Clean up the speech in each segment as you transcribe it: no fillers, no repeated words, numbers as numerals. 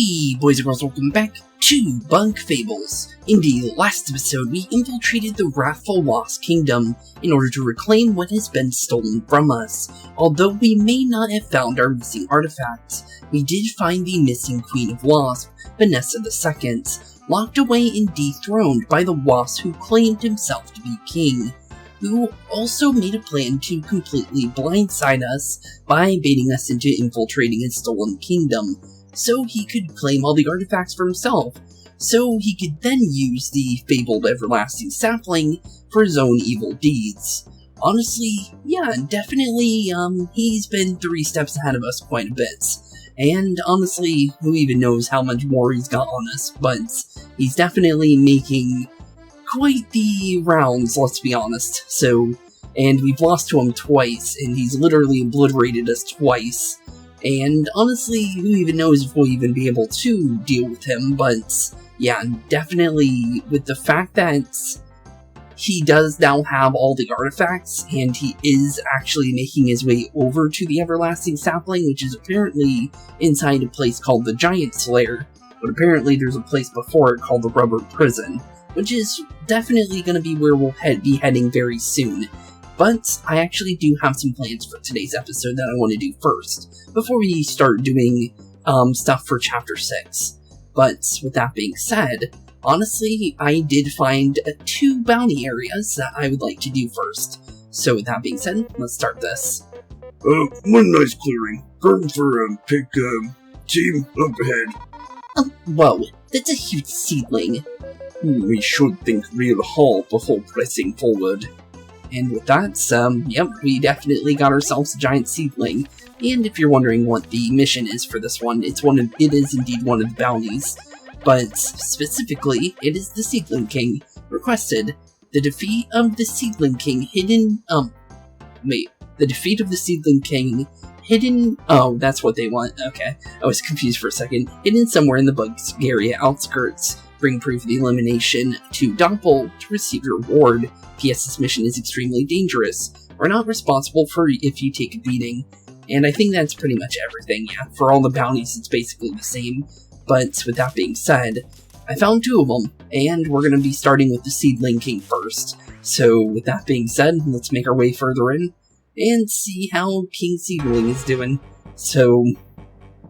Hey boys and girls, welcome back to Bugfables. In the last episode, we infiltrated the Wrathful Wasp Kingdom in order to reclaim what has been stolen from us. Although we may not have found our missing artifacts, we did find the missing Queen of Wasp, Vanessa II, locked away and dethroned by the Wasp who claimed himself to be king, who also made a plan to completely blindside us by baiting us into infiltrating his stolen kingdom, so he could claim all the artifacts for himself, so he could then use the fabled Everlasting Sapling for his own evil deeds. Honestly, yeah, definitely, he's been 3 steps ahead of us quite a bit. And honestly, who even knows how much more he's got on us, but he's definitely making quite the rounds, let's be honest. So, and we've lost to him twice, and he's literally obliterated us twice. And honestly, who even knows if we'll even be able to deal with him, but yeah, definitely with the fact that he does now have all the artifacts, and he is actually making his way over to the Everlasting Sapling, which is apparently inside a place called the Giant Slayer, but apparently there's a place before it called the Rubber Prison, which is definitely going to be where we'll be heading very soon. But I actually do have some plans for today's episode that I want to do first, before we start doing stuff for Chapter 6. But with that being said, honestly, I did find 2 bounty areas that I would like to do first. So with that being said, let's start this. One nice clearing. Perfect for, pick, team up ahead. Whoa, that's a huge seedling. We should think real hard before pressing forward. And with that, yep, we definitely got ourselves a giant seedling. And if you're wondering what the mission is for this one, it is indeed one of the bounties. But specifically, it is the Seedling King. Requested, the defeat of the Seedling King hidden, the defeat of the Seedling King hidden, oh, that's what they want, okay. I was confused for a second. Hidden somewhere in the Bugaria outskirts. Bring proof of the elimination to Doppel to receive your reward. P.S. This mission is extremely dangerous. We're not responsible for if you take a beating. And I think that's pretty much everything, yeah. For all the bounties, it's basically the same. But with that being said, I found 2 of them, and we're going to be starting with the Seedling King first. So with that being said, let's make our way further in and see how King Seedling is doing. So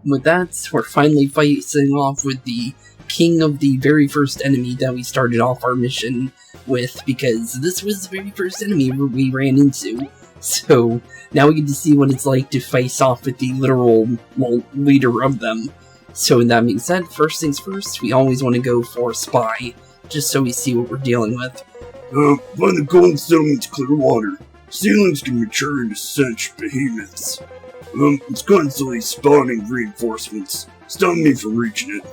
with that, we're finally facing off with the king of the very first enemy that we started off our mission with, because this was the very first enemy we ran into. So now we get to see what it's like to face off with the literal, well, leader of them. So with that being said, first things first, we always want to go for Spy, just so we see what we're dealing with. Find the golden settlement's clear water. Ceilings can mature into such behemoths. It's constantly spawning reinforcements. Stop me from reaching it.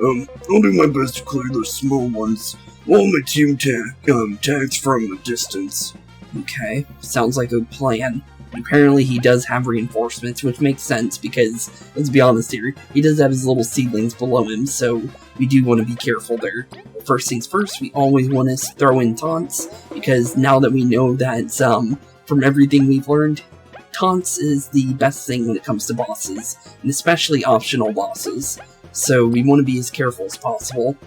I'll do my best to clear those small ones, while my team tags from a distance. Okay, sounds like a plan. Apparently he does have reinforcements, which makes sense because, let's be honest here, he does have his little seedlings below him, so we do want to be careful there. First things first, we always want to throw in taunts, because now that we know that, from everything we've learned, taunts is the best thing when it comes to bosses, and especially optional bosses. So we want to be as careful as possible.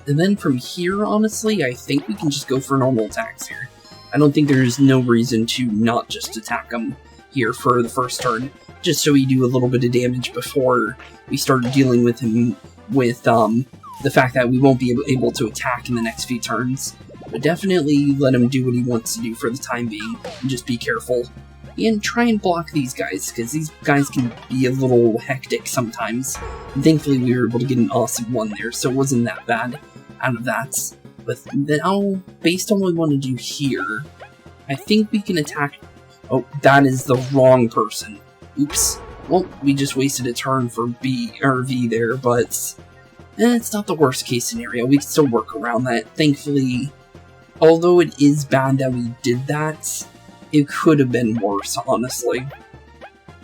And then from here, honestly, I think we can just go for normal attacks here. I don't think there's no reason to not just attack him here for the first turn, just so we do a little bit of damage before we start dealing with him with the fact that we won't be able to attack in the next few turns. But definitely let him do what he wants to do for the time being, and just be careful. And try and block these guys, because these guys can be a little hectic sometimes. And thankfully we were able to get an awesome one there, so it wasn't that bad out of that. But now, based on what we want to do here, I think we can attack... Oh, that is the wrong person. Oops. Well, we just wasted a turn for B or V there, but it's not the worst case scenario. We can still work around that. Thankfully, although it is bad that we did that, it could have been worse, honestly.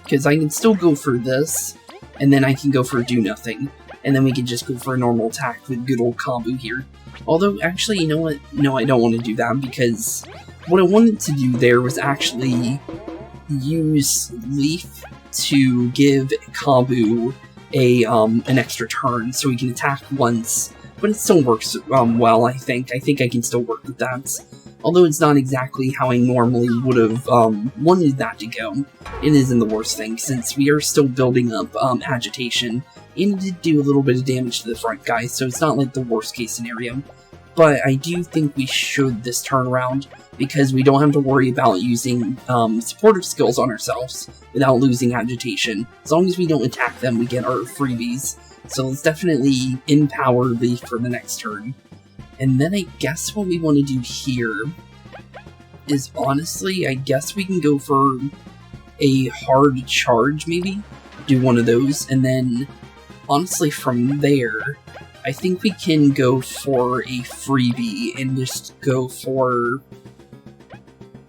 Because I can still go for this, and then I can go for do nothing. And then we can just go for a normal attack with good old Kabbu here. Although, actually, you know what? No, I don't want to do that, because what I wanted to do there was actually use Leif to give Kabbu an extra turn, so we can attack once, but it still works well, I think. I think I can still work with that. Although it's not exactly how I normally would have wanted that to go. It isn't the worst thing, since we are still building up agitation, and it did do a little bit of damage to the front guy, so it's not like the worst case scenario. But I do think we should this turn around, because we don't have to worry about using supportive skills on ourselves without losing agitation. As long as we don't attack them, we get our freebies. So let's definitely empower Leif for the next turn. And then I guess what we want to do here is, honestly, I guess we can go for a hard charge, maybe? Do one of those, and then, honestly, from there, I think we can go for a freebie and just go for...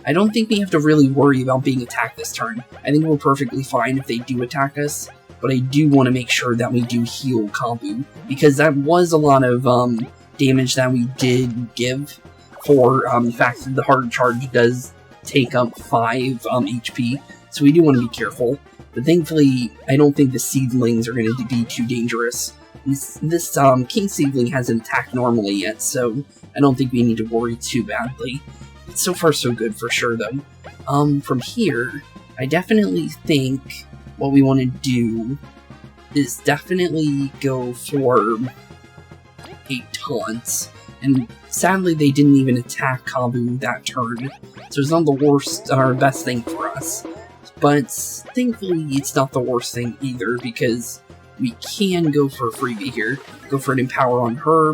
I don't think we have to really worry about being attacked this turn. I think we're perfectly fine if they do attack us, but I do want to make sure that we do heal Kabbu, because that was a lot of damage that we did give for the fact that the hard charge does take up 5 HP, so we do want to be careful. But thankfully, I don't think the seedlings are going to be too dangerous. This King Seedling hasn't attacked normally yet, so I don't think we need to worry too badly. So far so good for sure though. From here, I definitely think what we want to do is definitely go for a taunt. And sadly they didn't even attack Kabbu that turn, so it's not the worst or best thing for us. But thankfully it's not the worst thing either, because we can go for a freebie here. Go for an empower on her,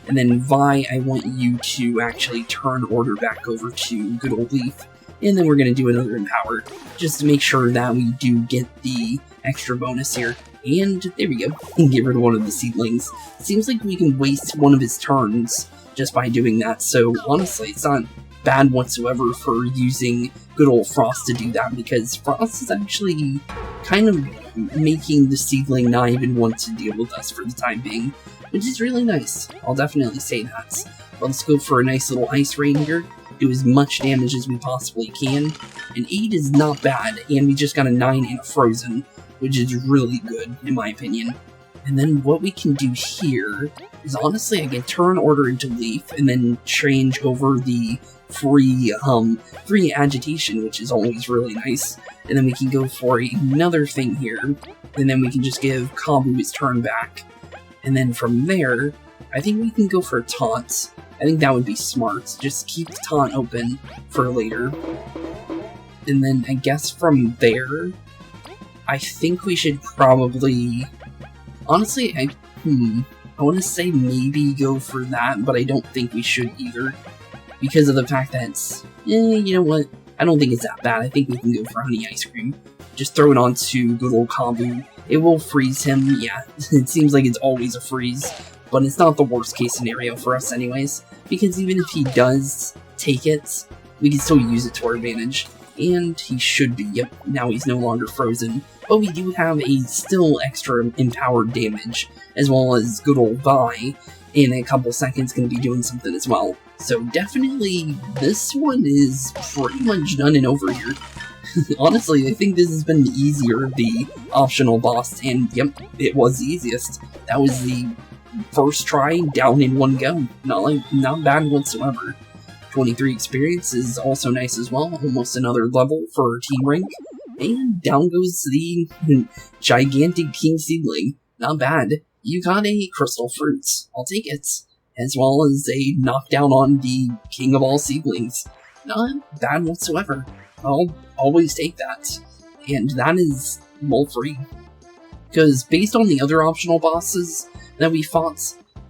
and then Vi, I want you to actually turn order back over to good old Leif. And then we're going to do another empower, just to make sure that we do get the extra bonus here. And there we go, and get rid of one of the seedlings. Seems like we can waste one of his turns just by doing that, so honestly, it's not bad whatsoever for using good old Frost to do that, because Frost is actually kind of making the seedling not even want to deal with us for the time being, which is really nice. I'll definitely say that. But let's go for a nice little ice rain here, do as much damage as we possibly can. An 8 is not bad, and we just got a 9 and a frozen, which is really good in my opinion. And then what we can do here is, honestly, I can turn order into Leif and then change over the free agitation, which is always really nice. And then we can go for another thing here, and then we can just give Kabbu his turn back. And then from there, I think we can go for a taunt. I think that would be smart. Just keep the taunt open for later. And then I guess from there, I think we should probably... Honestly, I want to say maybe go for that, but I don't think we should either. Because of the fact that, you know what? I don't think it's that bad. I think we can go for honey ice cream. Just throw it onto good old Kabbu. It will freeze him, yeah. It seems like it's always a freeze, but it's not the worst case scenario for us anyways. Because even if he does take it, we can still use it to our advantage. And he should be, yep, now he's no longer frozen. But we do have a still extra empowered damage, as well as good old Vi in a couple seconds going to be doing something as well. So definitely, this one is pretty much done and over here. Honestly, I think this has been the easier of the optional boss, and yep, it was the easiest. That was the first try down in one go. Not bad whatsoever. 23 experience is also nice as well, almost another level for team rank. And down goes the gigantic King Seedling. Not bad. You got a Crystal Fruits. I'll take it. As well as a knockdown on the King of all Seedlings. Not bad whatsoever. I'll always take that. And that is free. Because based on the other optional bosses that we fought,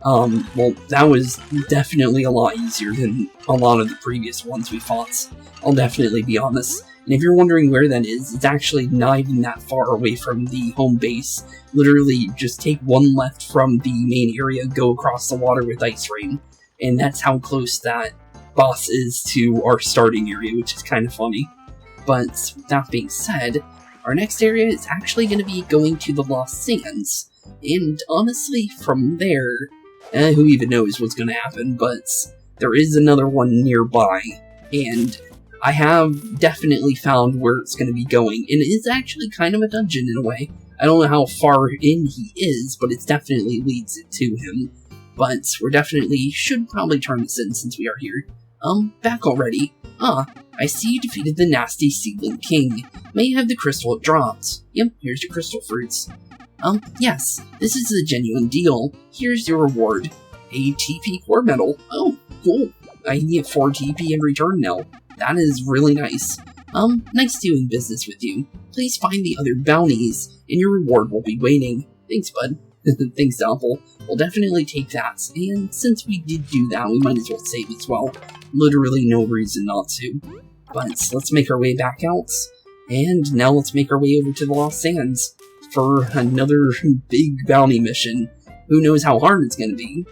well, that was definitely a lot easier than a lot of the previous ones we fought. I'll definitely be honest. And if you're wondering where that is, it's actually not even that far away from the home base. Literally, just take one left from the main area, go across the water with Ice Rain. And that's how close that boss is to our starting area, which is kind of funny. But with that being said, our next area is actually going to be going to the Lost Sands. And honestly, from there, who even knows what's going to happen, but there is another one nearby. And I have definitely found where it's going to be going, and it is actually kind of a dungeon in a way. I don't know how far in he is, but it definitely leads it to him. But we're definitely should probably turn this in since we are here. Back already? Ah, I see you defeated the nasty Seedling King. May you have the crystal it dropped. Yep, here's your crystal fruits. Yes, this is a genuine deal. Here's your reward. A TP core medal. Oh, cool. I can get 4 TP in return now. That is really nice. Nice doing business with you. Please find the other bounties, and your reward will be waiting. Thanks, bud. Thanks, Doppel. We'll definitely take that, and since we did do that, we might as well save as well. Literally no reason not to. But let's make our way back out, and now let's make our way over to the Lost Sands for another big bounty mission. Who knows how hard it's going to be.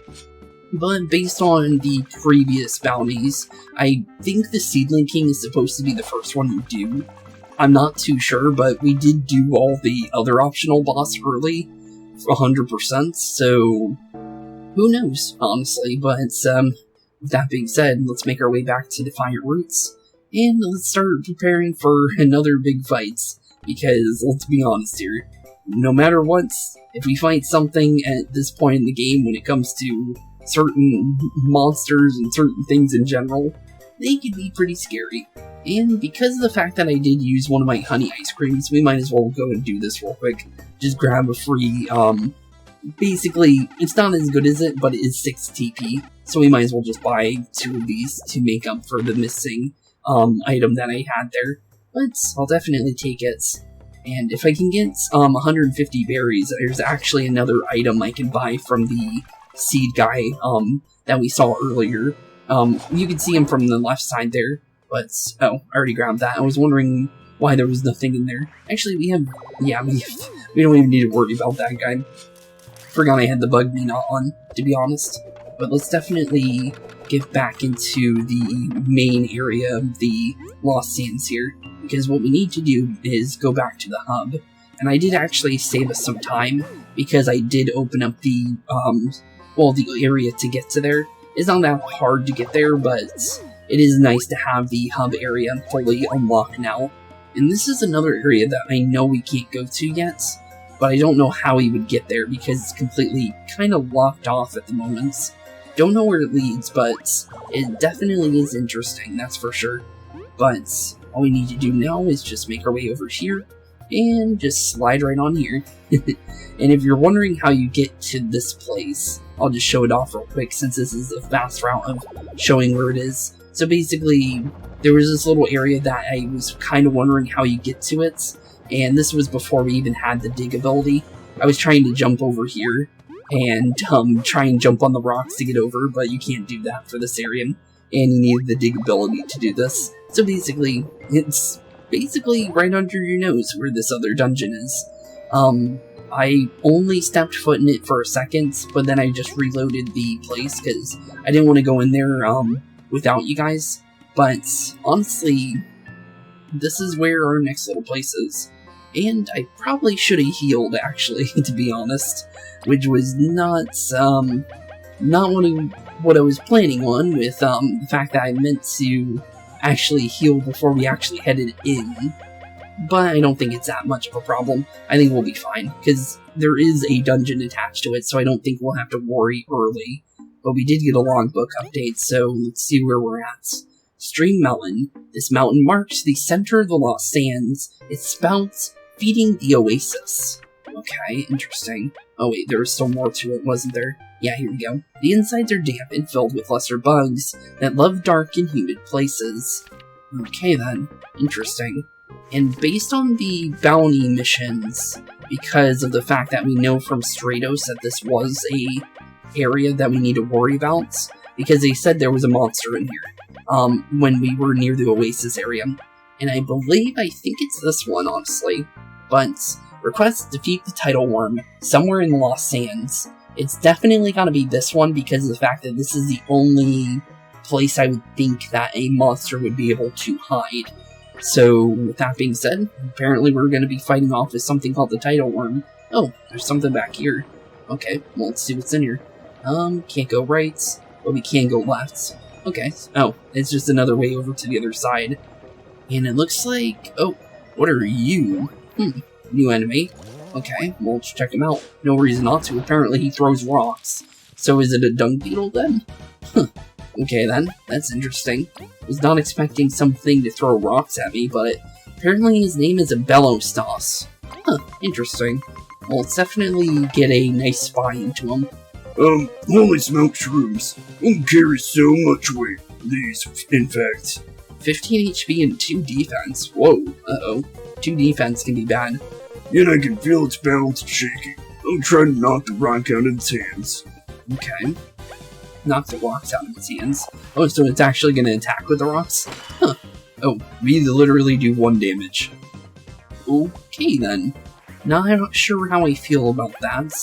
But based on the previous bounties, I think the Seedling King is supposed to be the first one you do. I'm not too sure, but we did do all the other optional boss early, 100%, so who knows, honestly. But with that being said, let's make our way back to Defiant Roots, and let's start preparing for another big fights, because let's be honest here, no matter what, if we fight something at this point in the game when it comes to certain monsters and certain things in general, they can be pretty scary. And because of the fact that I did use one of my honey ice creams, we might as well go and do this real quick. Just grab a free, basically, it's not as good as it, but it is 6 TP, so we might as well just buy 2 of these to make up for the missing, item that I had there. But I'll definitely take it. And if I can get, 150 berries, there's actually another item I can buy from the seed guy, that we saw earlier. You can see him from the left side there, but, oh, I already grabbed that. I was wondering why there was nothing in there. Actually, we don't even need to worry about that guy. Forgot I had the bug me not on, to be honest. But let's definitely get back into the main area of the Lost Sands here, because what we need to do is go back to the hub. And I did actually save us some time, because I did open up the, the area to get to there. It's not that hard to get there, but it is nice to have the hub area fully unlocked now. And this is another area that I know we can't go to yet, but I don't know how we would get there because it's completely kind of locked off at the moment. Don't know where it leads, but it definitely is interesting, that's for sure. But all we need to do now is just make our way over here and just slide right on here. And if you're wondering how you get to this place, I'll just show it off real quick since this is a fast route of showing where it is. So basically, there was this little area that I was kind of wondering how you get to it, and this was before we even had the dig ability. I was trying to jump over here and try and jump on the rocks to get over, but you can't do that for this area, and you need the dig ability to do this. So basically, it's basically right under your nose where this other dungeon is. I only stepped foot in it for a second, but then I just reloaded the place because I didn't want to go in there without you guys. But honestly, this is where our next little place is. And I probably should have healed, actually, to be honest, which was not what I was planning on, with the fact that I meant to actually heal before we actually headed in. But I don't think it's that much of a problem. I think we'll be fine, because there is a dungeon attached to it, so I don't think we'll have to worry early. But we did get a logbook update, so let's see where we're at. Stream Mountain. This mountain marks the center of the Lost Sands. It spouts, feeding the oasis. Okay, interesting. Oh wait, there was still more to it, wasn't there? Yeah, here we go. The insides are damp and filled with lesser bugs that love dark and humid places. Okay then, interesting. And based on the bounty missions, because of the fact that we know from Stratos that this was a area that we need to worry about, because they said there was a monster in here when we were near the Oasis area. And I think it's this one, honestly. But request defeat the Tidal Worm somewhere in the Lost Sands. It's definitely gotta be this one because of the fact that this is the only place I would think that a monster would be able to hide. So, with that being said, apparently we're going to be fighting off with something called the Tidal Worm. Oh, there's something back here. Okay, well, let's see what's in here. Can't go right, but we can go left. Okay, oh, it's just another way over to the other side. And it looks like, oh, what are you? New enemy. Okay, well, let's check him out. No reason not to. Apparently he throws rocks. So is it a dung beetle then? Huh. Okay then, that's interesting. Was not expecting something to throw rocks at me, but apparently his name is a Bellowstos. Huh, interesting. Well, let's definitely get a nice spy into him. Holy smoke shrooms. Won't carry so much weight. These, in fact. 15 HP and 2 defense. Whoa, uh-oh. 2 defense can be bad. Yet I can feel its balance shaking. I'll try to knock the rock out of its hands. Okay. Knock the rocks out of its hands. Oh, so it's actually going to attack with the rocks? Huh. Oh, we literally do 1 damage. Okay then. Now I'm not sure how I feel about that,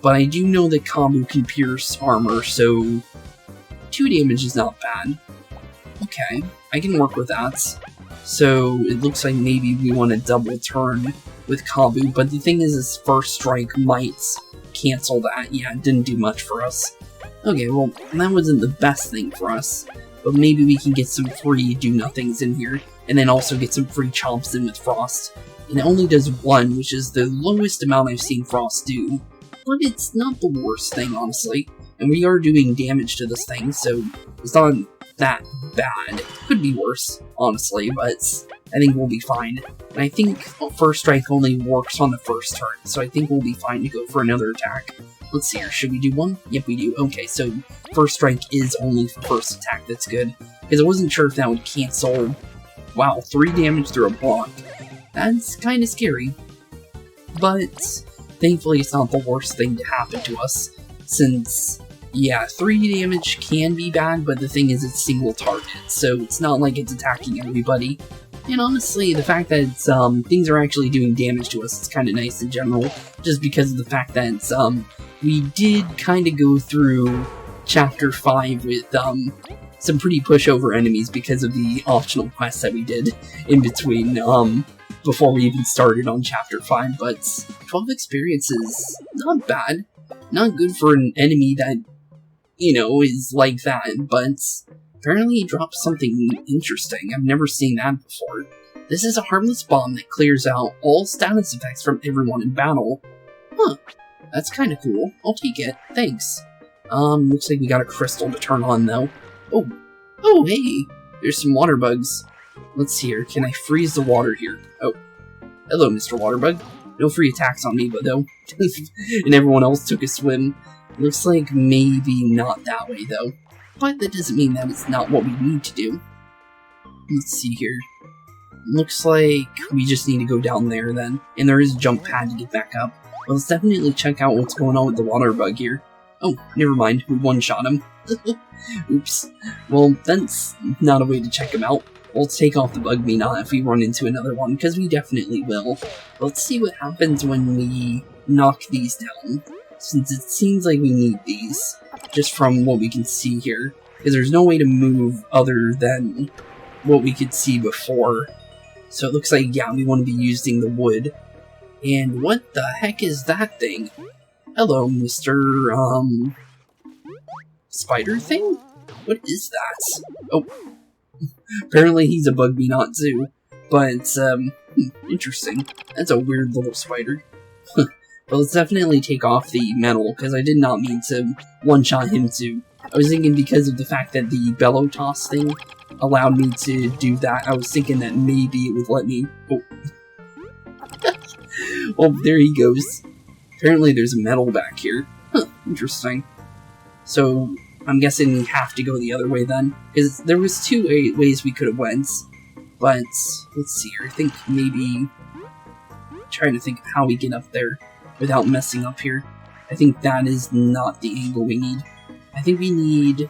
but I do know that Kabbu can pierce armor, so 2 damage is not bad. Okay, I can work with that. So it looks like maybe we want to double turn with Kabbu, but the thing is his first strike might cancel that. Yeah, it didn't do much for us. Okay, well, that wasn't the best thing for us, but maybe we can get some free do-nothings in here, and then also get some free chomps in with Frost. And it only does 1, which is the lowest amount I've seen Frost do, but it's not the worst thing, honestly. And we are doing damage to this thing, so it's not that bad. Could be worse, honestly, but I think we'll be fine. And I think first strike only works on the first turn, so I think we'll be fine to go for another attack. Let's see here, should we do 1? Yep, we do. Okay, so first strike is only for first attack, that's good. Because I wasn't sure if that would cancel. Wow, 3 damage through a block. That's kinda scary. But thankfully it's not the worst thing to happen to us, since, yeah, 3 damage can be bad, but the thing is it's single target, so it's not like it's attacking everybody. And honestly, the fact that things are actually doing damage to us is kind of nice in general, just because of the fact that we did kind of go through Chapter 5 with some pretty pushover enemies because of the optional quests that we did in between before we even started on Chapter 5, but 12 experience is not bad. Not good for an enemy that, you know, is like that, but apparently he dropped something interesting. I've never seen that before. This is a harmless bomb that clears out all status effects from everyone in battle. Huh, that's kinda cool. I'll take it, thanks. Looks like we got a crystal to turn on though. Oh hey, there's some water bugs. Let's see here, can I freeze the water here? Oh, hello Mr. Waterbug. No free attacks on me, but though. And everyone else took a swim. Looks like maybe not that way though. But that doesn't mean that it's not what we need to do. Let's see here. Looks like we just need to go down there then. And there is a jump pad to get back up. Well, let's definitely check out what's going on with the water bug here. Oh, never mind. We one-shot him. Oops. Well, that's not a way to check him out. We'll take off the bug me not if we run into another one, because we definitely will. Let's see what happens when we knock these down, since it seems like we need these, just from what we can see here. Because there's no way to move other than what we could see before. So it looks like, yeah, we want to be using the wood. And what the heck is that thing? Hello, Mr. Spider thing? What is that? Oh. Apparently he's a bug me not too. But, interesting. That's a weird little spider. But let's definitely take off the metal, because I did not mean to one-shot him too. I was thinking because of the fact that the bellow toss thing allowed me to do that, I was thinking that maybe it would let me... Oh. Well, there he goes. Apparently there's a metal back here. Huh, interesting. So, I'm guessing we have to go the other way then, because there was 2 ways we could have went. But, let's see here, I think maybe... trying to think of how we get up there without messing up here. I think that is not the angle we need. I think we need...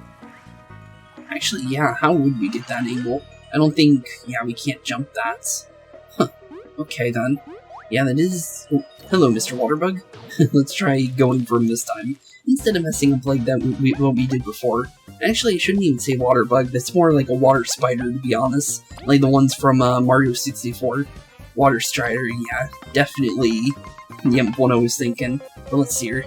Actually, yeah, how would we get that angle? I don't think... yeah, we can't jump that. Huh. Okay, then. Yeah, that is... Oh, hello, Mr. Waterbug. Let's try going for him this time. Instead of messing up like that, what we did before. Actually, I shouldn't even say water bug. That's more like a water spider, to be honest. Like the ones from Mario 64. Water strider, yeah, definitely. Yep, what I was thinking. But let's see here.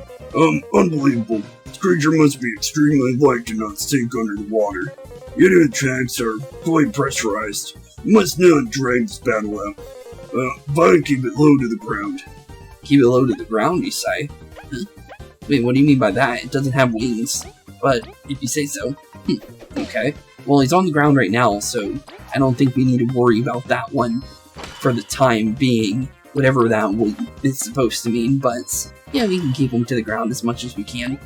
Unbelievable. This creature must be extremely light to not sink under the water. Yet its attacks are quite pressurized. You must not drag this battle out. But keep it low to the ground. Keep it low to the ground, you say? Huh? Wait, what do you mean by that? It doesn't have wings. But, if you say so. Okay. Well, he's on the ground right now, so I don't think we need to worry about that one for the time being. Whatever that is supposed to mean, but yeah, we can keep him to the ground as much as we can.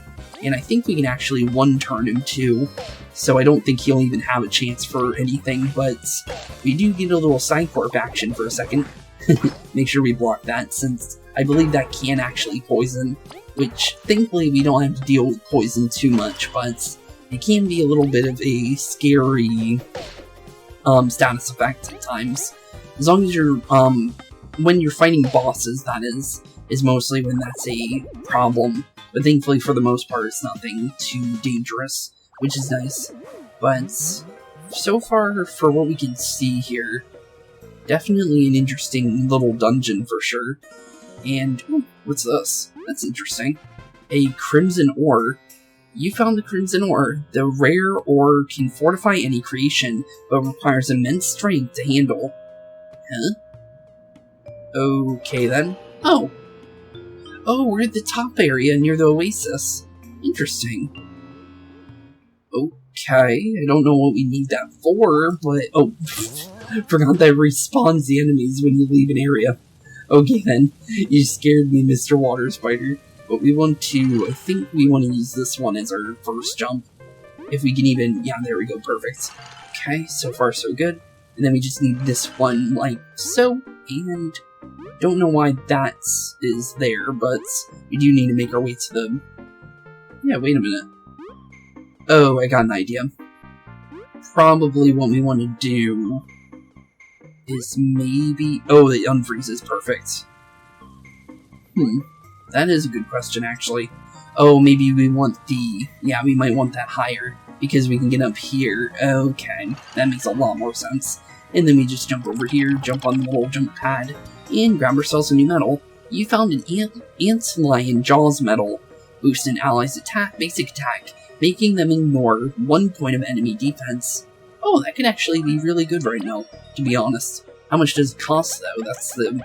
And I think we can actually one-turn him too, so I don't think he'll even have a chance for anything, but we do get a little Psycorp action for a second. Make sure we block that, since I believe that can actually poison, which thankfully we don't have to deal with poison too much, but it can be a little bit of a scary status effect at times. As long as you're, when you're fighting bosses, that is mostly when that's a problem. But thankfully, for the most part, it's nothing too dangerous, which is nice. But so far, for what we can see here, definitely an interesting little dungeon for sure. And, ooh, what's this? That's interesting. A crimson ore. You found the crimson ore. The rare ore can fortify any creation, but requires immense strength to handle. Huh? Okay then. Oh, we're at the top area near the oasis. Interesting. Okay, I don't know what we need that for, but... Oh, forgot that respawns the enemies when you leave an area. Okay then, you scared me, Mr. Water Spider. But we want to... I think we want to use this one as our first jump. If we can even... Yeah, there we go, perfect. Okay, so far so good. And then we just need this one, like so, and... Don't know why that is there, but we do need to make our way to the... Yeah, wait a minute. Oh, I got an idea. Probably what we want to do is maybe... Oh, it unfreezes, perfect. That is a good question, actually. Oh, maybe we want the... Yeah, we might want that higher, because we can get up here. Okay, that makes a lot more sense. And then we just jump over here, jump on the little jump pad, and grab ourselves a new medal. You found an Ant Lion Jaws medal. Boost an ally's basic attack, making them ignore 1 point of enemy defense. Oh, that could actually be really good right now, to be honest. How much does it cost, though? That's the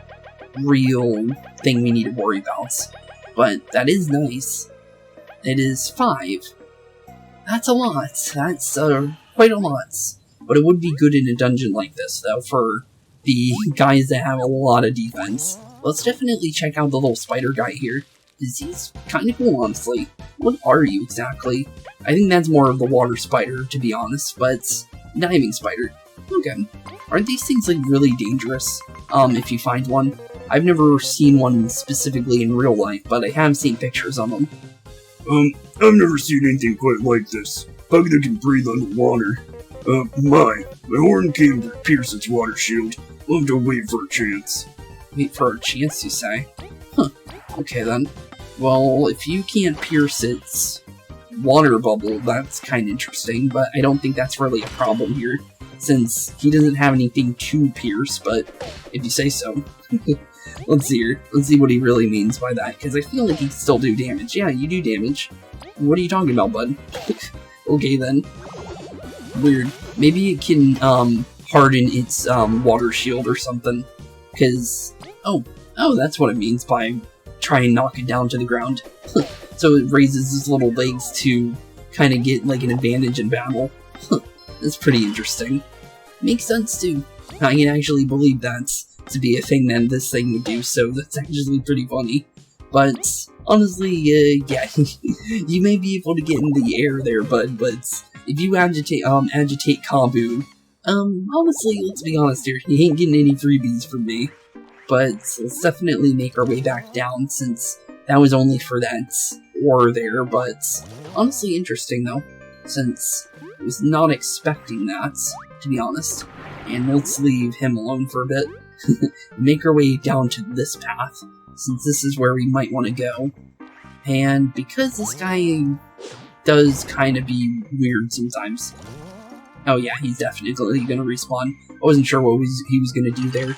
real thing we need to worry about. But that is nice. It is 5. That's a lot. That's quite a lot. But it would be good in a dungeon like this, though, for the guys that have a lot of defense. Let's definitely check out the little spider guy here, because he's kind of cool, honestly. What are you, exactly? I think that's more of the water spider, to be honest, but diving spider. Okay. Aren't these things, like, really dangerous, if you find one? I've never seen one specifically in real life, but I have seen pictures of them. I've never seen anything quite like this. Bug that can breathe underwater. My horn can't pierce its water shield. We'll have to wait for a chance. Wait for a chance, you say? Huh. Okay then. Well, if you can't pierce its water bubble, that's kind of interesting, but I don't think that's really a problem here, since he doesn't have anything to pierce, but if you say so. Let's see here. Let's see what he really means by that, because I feel like he can still do damage. Yeah, you do damage. What are you talking about, bud? Okay then. Weird. Maybe it can, harden its, water shield or something. Because, oh, that's what it means by try and knock it down to the ground. So it raises its little legs to kind of get, like, an advantage in battle. That's pretty interesting. Makes sense, too. I can actually believe that to be a thing that this thing would do, so that's actually pretty funny. But, honestly, yeah, you may be able to get in the air there, bud, but if you agitate Kabbu, honestly, let's be honest here, he ain't getting any freebies from me. But let's definitely make our way back down, since that was only for that ore there, but honestly interesting though, since I was not expecting that, to be honest. And let's leave him alone for a bit, make our way down to this path, since this is where we might want to go. And because this guy does kind of be weird sometimes. Oh yeah, he's definitely going to respawn. I wasn't sure what he was going to do there.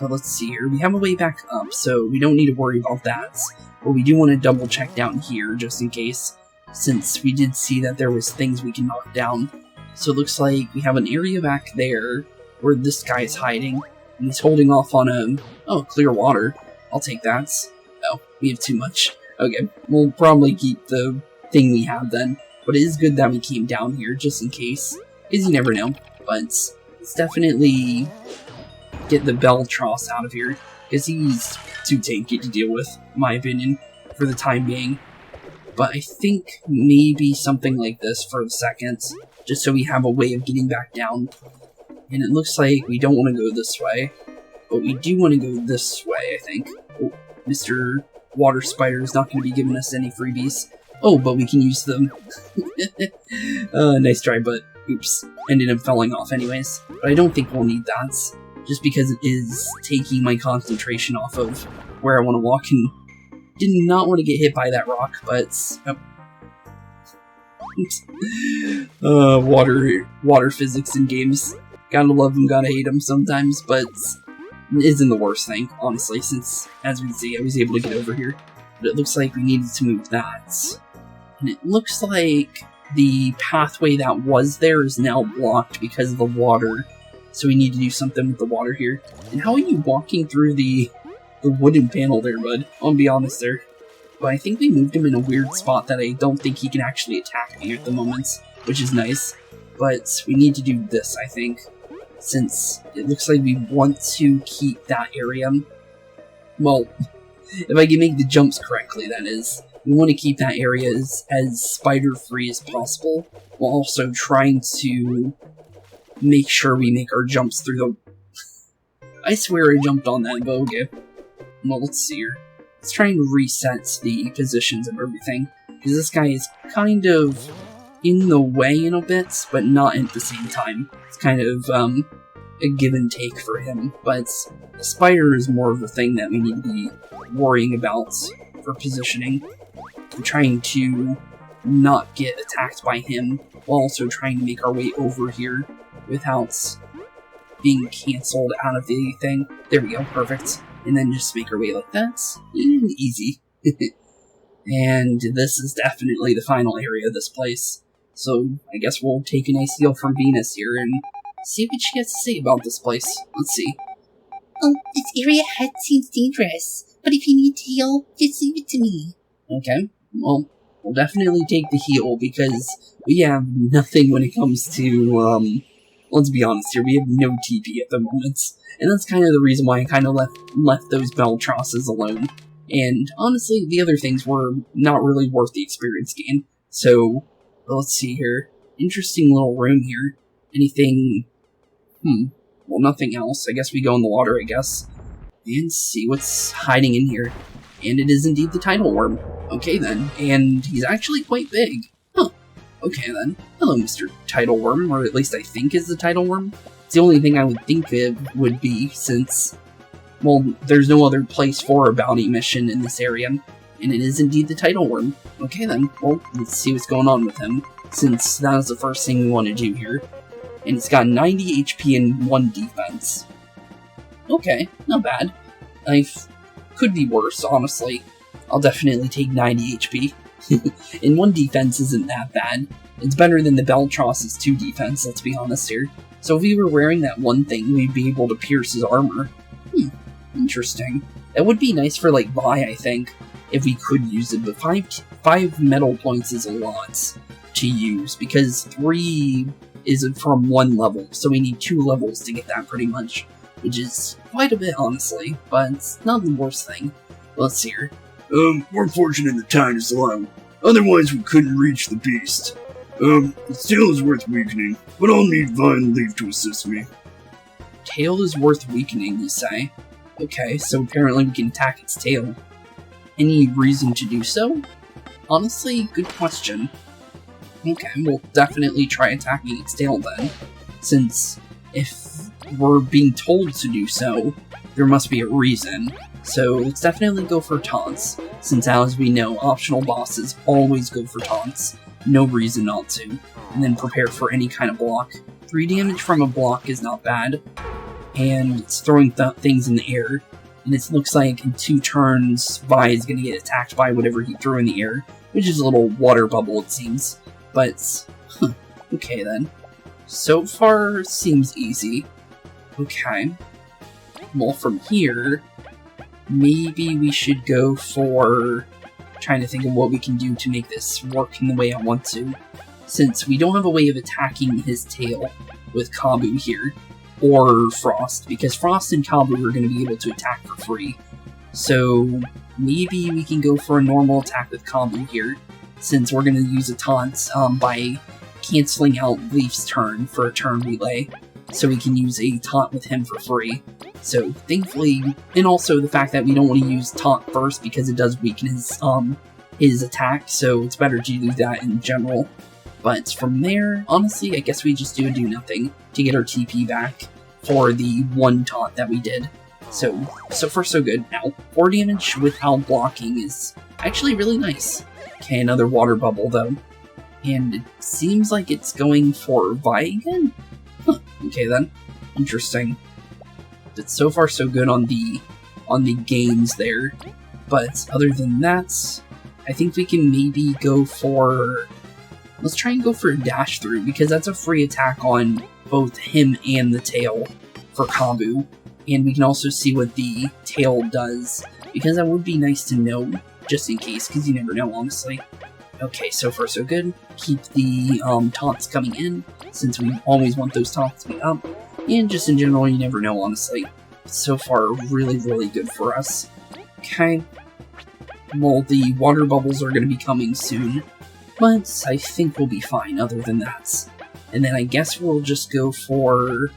But let's see here. We have a way back up, so we don't need to worry about that. But we do want to double check down here, just in case, since we did see that there was things we can knock down. So it looks like we have an area back there where this guy is hiding, and he's holding off on a... Oh, clear water. I'll take that. We have too much. Okay, we'll probably keep the thing we have then. But it is good that we came down here, just in case. Because you never know. But let's definitely get the Beltros out of here. Because he's too tanky to deal with, in my opinion, for the time being. But I think maybe something like this for a second. Just so we have a way of getting back down. And it looks like we don't want to go this way. But we do want to go this way, I think. Oh, Mr. Water Spider is not going to be giving us any freebies. Oh, but we can use them. Nice try, but oops. Ended up falling off anyways. But I don't think we'll need that. Just because it is taking my concentration off of where I want to walk. And did not want to get hit by that rock, but... Oh. Oops. Water physics in games. Gotta love them, gotta hate them sometimes, but... It isn't the worst thing, honestly, since, as we can see, I was able to get over here. But it looks like we needed to move that. And it looks like the pathway that was there is now blocked because of the water. So we need to do something with the water here. And how are you walking through the wooden panel there, bud? I'll be honest there. But I think we moved him in a weird spot that I don't think he can actually attack me at the moment, which is nice. But we need to do this, I think. Since it looks like we want to keep that area. Well, if I can make the jumps correctly, that is. We want to keep that area as spider-free as possible, while also trying to make sure we make our jumps through the... I swear I jumped on that, but okay. Well, let's see here. Let's try and reset the positions of everything, because this guy is kind of in the way in a bit, but not at the same time. It's kind of a give and take for him, but the spider is more of the thing that we need to be worrying about for positioning. We're trying to not get attacked by him, while also trying to make our way over here without being cancelled out of the thing. There we go, perfect. And then just make our way like that. Easy. And this is definitely the final area of this place. So I guess we'll take a nice heal from Venus here and see what she has to say about this place. Let's see. This area ahead seems dangerous, but if you need to heal, just leave it to me. Okay, well, we'll definitely take the heal because we have nothing when it comes to, let's be honest here, we have no TP at the moment. And that's kind of the reason why I kind of left those Beltrosses alone. And honestly, the other things were not really worth the experience gain. So, let's see here. Interesting little room here. Anything... well, nothing else. I guess we go in the water, I guess. And see what's hiding in here. And it is indeed the tidal worm. Okay then. And he's actually quite big. Huh. Okay then. Hello, Mr. Tidal Worm, or at least I think is the tidal worm. It's the only thing I would think it would be, since, well, there's no other place for a bounty mission in this area. And it is indeed the tidal worm. Okay then. Well, let's see what's going on with him, since that was the first thing we want to do here. And it's got 90 HP and 1 defense. Okay, not bad. Life could be worse, honestly. I'll definitely take 90 HP. And 1 defense isn't that bad. It's better than the Beltros's 2 defense, let's be honest here. So if we were wearing that one thing, we'd be able to pierce his armor. Interesting. That would be nice for, like, Vi, I think, if we could use it, but 5 metal points is a lot to use, because 3 is from 1 level, so we need 2 levels to get that pretty much, which is quite a bit, honestly, but it's not the worst thing. Let's see here. We're fortunate the tide is low. Otherwise we couldn't reach the beast. The tail is worth weakening, but I'll need Vi and Leif to assist me. Tail is worth weakening, you say? Okay, so apparently we can attack its tail. Any reason to do so? Honestly, good question. Okay, we'll definitely try attacking its tail then, since if we're being told to do so, there must be a reason. So let's definitely go for taunts, since as we know, optional bosses always go for taunts. No reason not to. And then prepare for any kind of block. 3 damage from a block is not bad. And it's throwing things in the air. And it looks like in 2 turns, Vi is going to get attacked by whatever he threw in the air. Which is a little water bubble, it seems. But, okay then. So far, seems easy. Okay. Well, from here, maybe we should go for trying to think of what we can do to make this work in the way I want to. Since we don't have a way of attacking his tail with Kabbu here, or Frost, because Frost and Kabbu are going to be able to attack for free. So maybe we can go for a normal attack with Kabbu here, since we're going to use a taunt by cancelling out Leif's turn for a turn relay, so we can use a taunt with him for free. So thankfully, and also the fact that we don't want to use taunt first because it does weaken his attack, so it's better to do that in general. But from there, honestly, I guess we just do nothing to get our TP back for the one taunt that we did. So far so good. Now, 4 damage without blocking is actually really nice. Okay, another water bubble though. And it seems like it's going for Vi again? Huh, okay then. Interesting. But so far so good on the gains there. But other than that, I think we can maybe go for... Let's try and go for a dash through, because that's a free attack on both him and the tail for Kabbu. And we can also see what the tail does, because that would be nice to know, just in case, because you never know, honestly. Okay, so far so good. Keep the taunts coming in, since we always want those taunts to be up. And just in general, you never know, honestly. So far, really, really good for us. Okay. Well, the water bubbles are going to be coming soon, but I think we'll be fine other than that. And then I guess we'll just go for...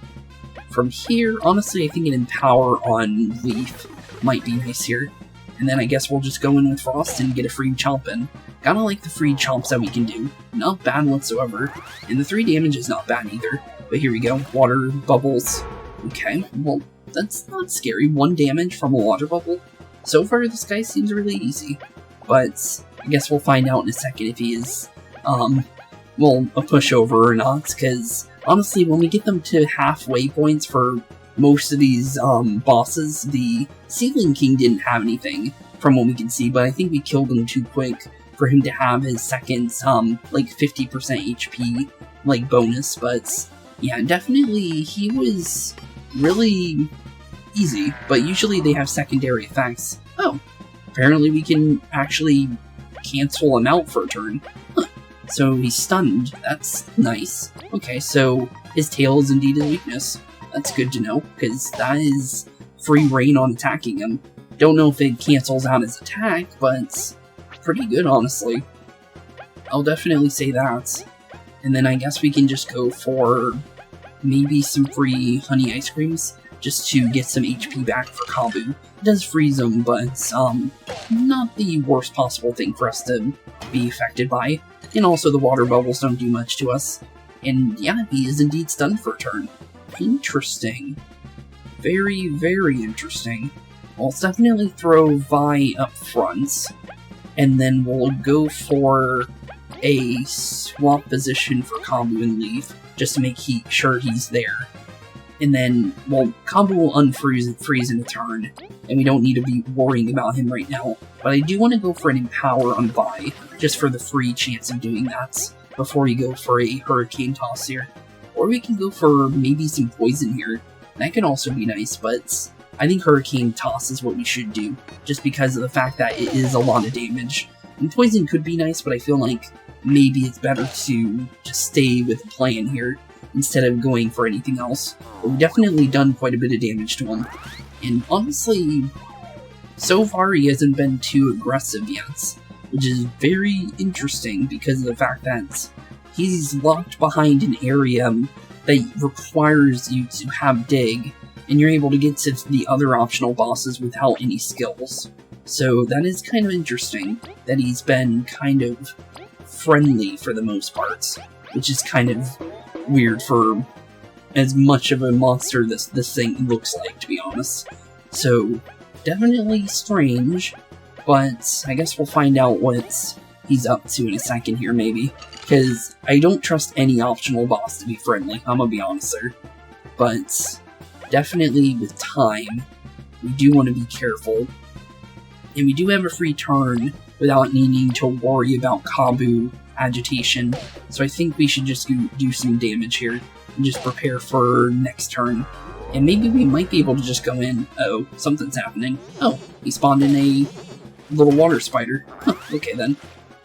From here, honestly, I think an Empower on Leif might be nice here. And then I guess we'll just go in with Frost and get a free chomp in. Kinda like the free chomps that we can do. Not bad whatsoever. And the 3 damage is not bad either. But here we go. Water bubbles. Okay, well, that's not scary. 1 damage from a water bubble. So far, this guy seems really easy. But I guess we'll find out in a second if he is, well, a pushover or not. Because honestly, when we get them to halfway points for most of these bosses, the Sapling King didn't have anything from what we can see, but I think we killed him too quick for him to have his second, like 50% HP, like, bonus. But yeah, definitely he was really easy, but usually they have secondary effects. Oh, apparently we can actually cancel him out for a turn. Huh. So he's stunned. That's nice. Okay, so his tail is indeed a weakness. That's good to know, because that is free reign on attacking him. Don't know if it cancels out his attack, but pretty good, honestly. I'll definitely say that. And then I guess we can just go for maybe some free honey ice creams, just to get some HP back for Kabbu. It does freeze him, but not the worst possible thing for us to be affected by. And also the water bubbles don't do much to us. And yeah, he is indeed stunned for a turn. Interesting. Very, very interesting. Well, let's definitely throw Vi up front, and then we'll go for a swap position for Kabbu and Leif, just to make sure he's there. And then, well, Kabbu will unfreeze in a turn, and we don't need to be worrying about him right now. But I do want to go for an Empower on Vi, just for the free chance of doing that, before we go for a Hurricane Toss here. Or we can go for maybe some Poison here. That could also be nice, but I think Hurricane Toss is what we should do, just because of the fact that it is a lot of damage. And Poison could be nice, but I feel like maybe it's better to just stay with the plan here, instead of going for anything else. But we've definitely done quite a bit of damage to him. And honestly, so far he hasn't been too aggressive yet, which is very interesting because of the fact that he's locked behind an area that requires you to have dig, and you're able to get to the other optional bosses without any skills. So that is kind of interesting, that he's been kind of friendly for the most part, which is kind of weird for as much of a monster this thing looks like, to be honest. So, definitely strange, but I guess we'll find out what he's up to in a second here, maybe. Because I don't trust any optional boss to be friendly, I'm gonna be honest there. But definitely with time, we do want to be careful. And we do have a free turn without needing to worry about Kabbu agitation, so I think we should just do some damage here and just prepare for next turn. And maybe we might be able to just go in. Uh-oh, something's happening. Oh, he spawned in a little water spider. Huh, okay then.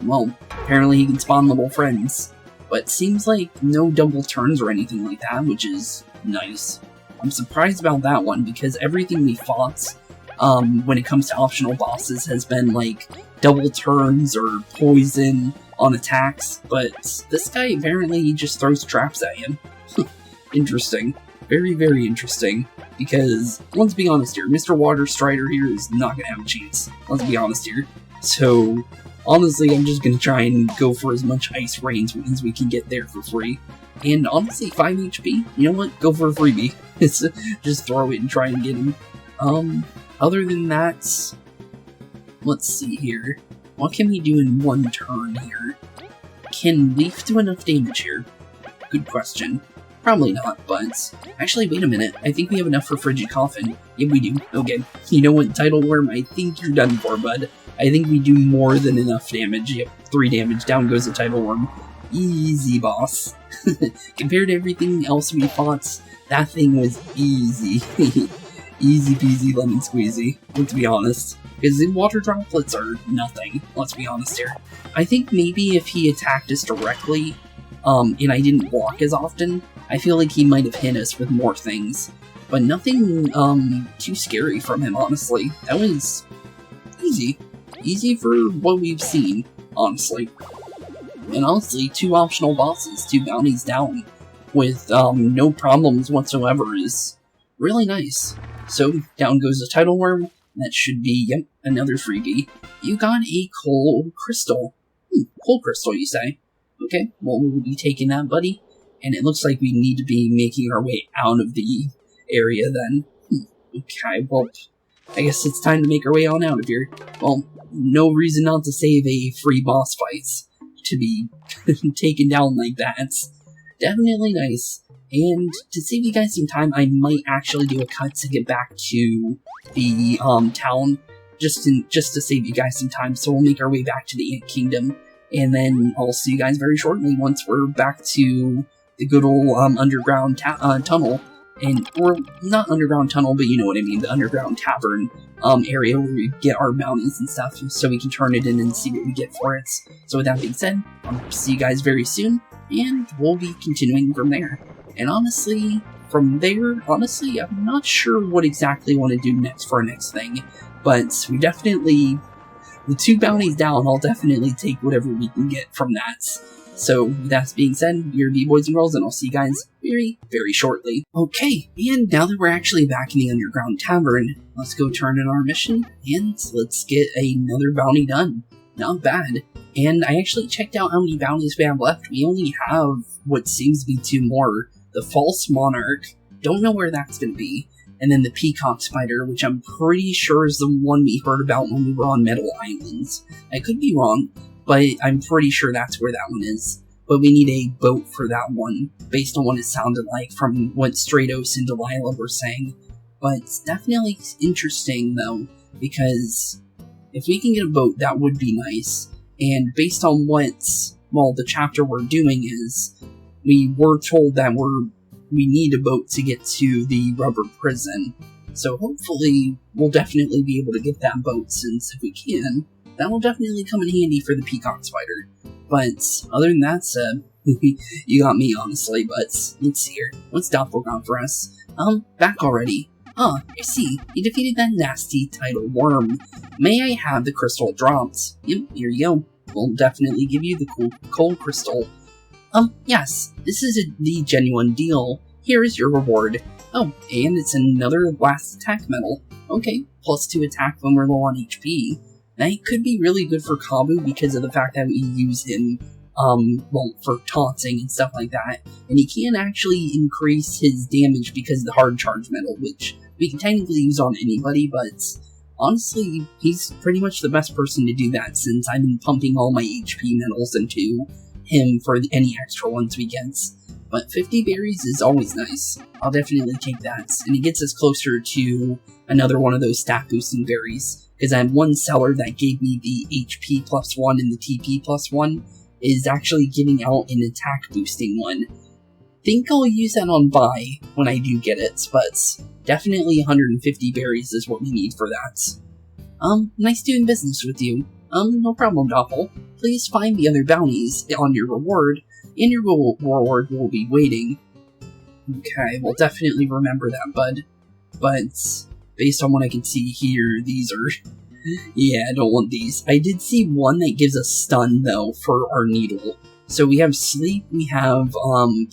Well, apparently he can spawn little friends. But seems like no double turns or anything like that, which is nice. I'm surprised about that one, because everything we fought, when it comes to optional bosses, has been like double turns or poison on attacks, but this guy apparently just throws traps at him. Interesting. Very, very interesting. Because, let's be honest here, Mr. Water Strider here is not gonna have a chance. Let's be honest here. So, honestly, I'm just gonna try and go for as much ice rain as we can get there for free. And honestly, 5 HP, you know what? Go for a freebie. Just throw it and try and get him. Other than that, let's see here. What can we do in one turn here? Can Leif do enough damage here? Good question. Probably not, but... Actually, wait a minute. I think we have enough for Frigid Coffin. Yeah, we do. Okay. You know what, Tidal Worm? I think you're done for, bud. I think we do more than enough damage. Yep, 3 damage. Down goes the Tidal Worm. Easy, boss. Compared to everything else we fought, that thing was easy. Easy peasy lemon squeezy, let's be honest. Because the water droplets are nothing, let's be honest here. I think maybe if he attacked us directly, and I didn't block as often, I feel like he might have hit us with more things. But nothing, too scary from him, honestly. That was easy. Easy for what we've seen, honestly. And honestly, 2 optional bosses, 2 bounties down, with, no problems whatsoever is really nice. So, down goes the Tidal Worm. That should be, yep, another freebie. You got a coal crystal. Coal crystal, you say? Okay, well, we'll be taking that, buddy. And it looks like we need to be making our way out of the area then. Okay, well, I guess it's time to make our way on out of here. Well, no reason not to save a free boss fight to be taken down like that. Definitely nice. And to save you guys some time, I might actually do a cut to get back to the town, just to save you guys some time. So we'll make our way back to the Ant Kingdom, and then I'll see you guys very shortly once we're back to the good old underground tunnel, or not underground tunnel, but you know what I mean, the underground tavern area where we get our bounties and stuff, so we can turn it in and see what we get for it. So with that being said, I'll see you guys very soon, and we'll be continuing from there. And honestly, from there, I'm not sure what exactly I want to do next for our next thing, but we definitely, with 2 bounties down, I'll definitely take whatever we can get from that. So, with that being said, you're the boys and girls, and I'll see you guys very, very shortly. Okay, and now that we're actually back in the underground tavern, let's go turn in our mission, and let's get another bounty done. Not bad. And I actually checked out how many bounties we have left. We only have what seems to be 2 more. The False Monarch, don't know where that's going to be, and then the Peacock Spider, which I'm pretty sure is the one we heard about when we were on Metal Islands. I could be wrong, but I'm pretty sure that's where that one is. But we need a boat for that one, based on what it sounded like from what Stratos and Delilah were saying. But it's definitely interesting, though, because if we can get a boat, that would be nice. And based on what, well, the chapter we're doing is, we were told that we need a boat to get to the rubber prison. So hopefully, we'll definitely be able to get that boat, since if we can, that will definitely come in handy for the Peacock Spider. But other than that, you got me, honestly, but let's see here. What's Doppel got for us? Back already. Ah, I see. You defeated that nasty Tidal Worm. May I have the crystal dropped? Yep, here you go. We'll definitely give you the cold crystal. Yes, this is the genuine deal. Here is your reward. Oh, and it's another last attack medal. Okay, +2 attack when we're low on HP. That could be really good for Kabbu because of the fact that we use him, well, for taunting and stuff like that. And he can actually increase his damage because of the hard charge medal, which we can technically use on anybody, but honestly, he's pretty much the best person to do that since I've been pumping all my HP medals into him for any extra ones we get. But 50 berries is always nice. I'll definitely take that. And it gets us closer to another one of those stat boosting berries. Because I have one seller that gave me the HP +1 and the TP +1 is actually giving out an attack boosting one. think I'll use that on buy when I do get it, but definitely 150 berries is what we need for that. Nice doing business with you. No problem, Doppel. Please find the other bounties on your reward, and your reward will be waiting. Okay, we'll definitely remember that, bud. But, based on what I can see here, these are... yeah, I don't want these. I did see one that gives us stun, though, for our needle. So we have sleep, we have,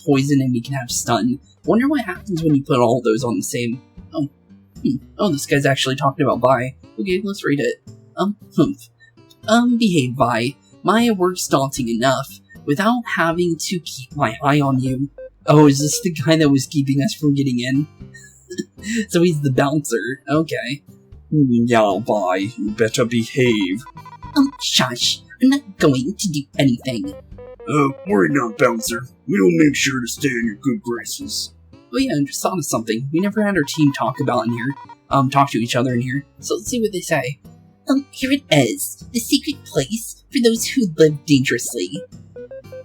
poison, and we can have stun. Wonder what happens when you put all those on the same... Oh, oh, this guy's actually talking about Vi. Okay, let's read it. Behave, Vi. My work's daunting enough, without having to keep my eye on you. Oh, is this the guy that was keeping us from getting in? So he's the bouncer. Okay. Yeah, Vi, you better behave. Shush. I'm not going to do anything. Worry not, bouncer. We'll make sure to stay in your good graces. Oh yeah, I just thought of something. We never had our team talk to each other in here. So let's see what they say. Here it is. The secret place for those who live dangerously.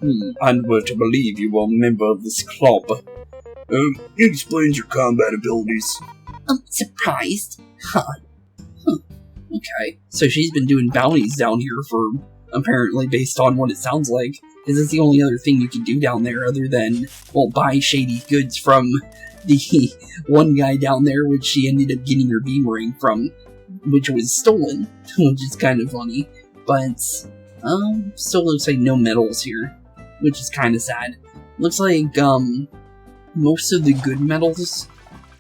And we're to believe you are a member of this club. Explains your combat abilities. Surprised? Okay, so she's been doing bounties down here for, apparently, based on what it sounds like. Because it's the only other thing you can do down there other than, well, buy shady goods from the one guy down there, which she ended up getting her beam ring from, which was stolen, which is kind of funny. But, still looks like no medals here, which is kind of sad. Looks like, most of the good medals,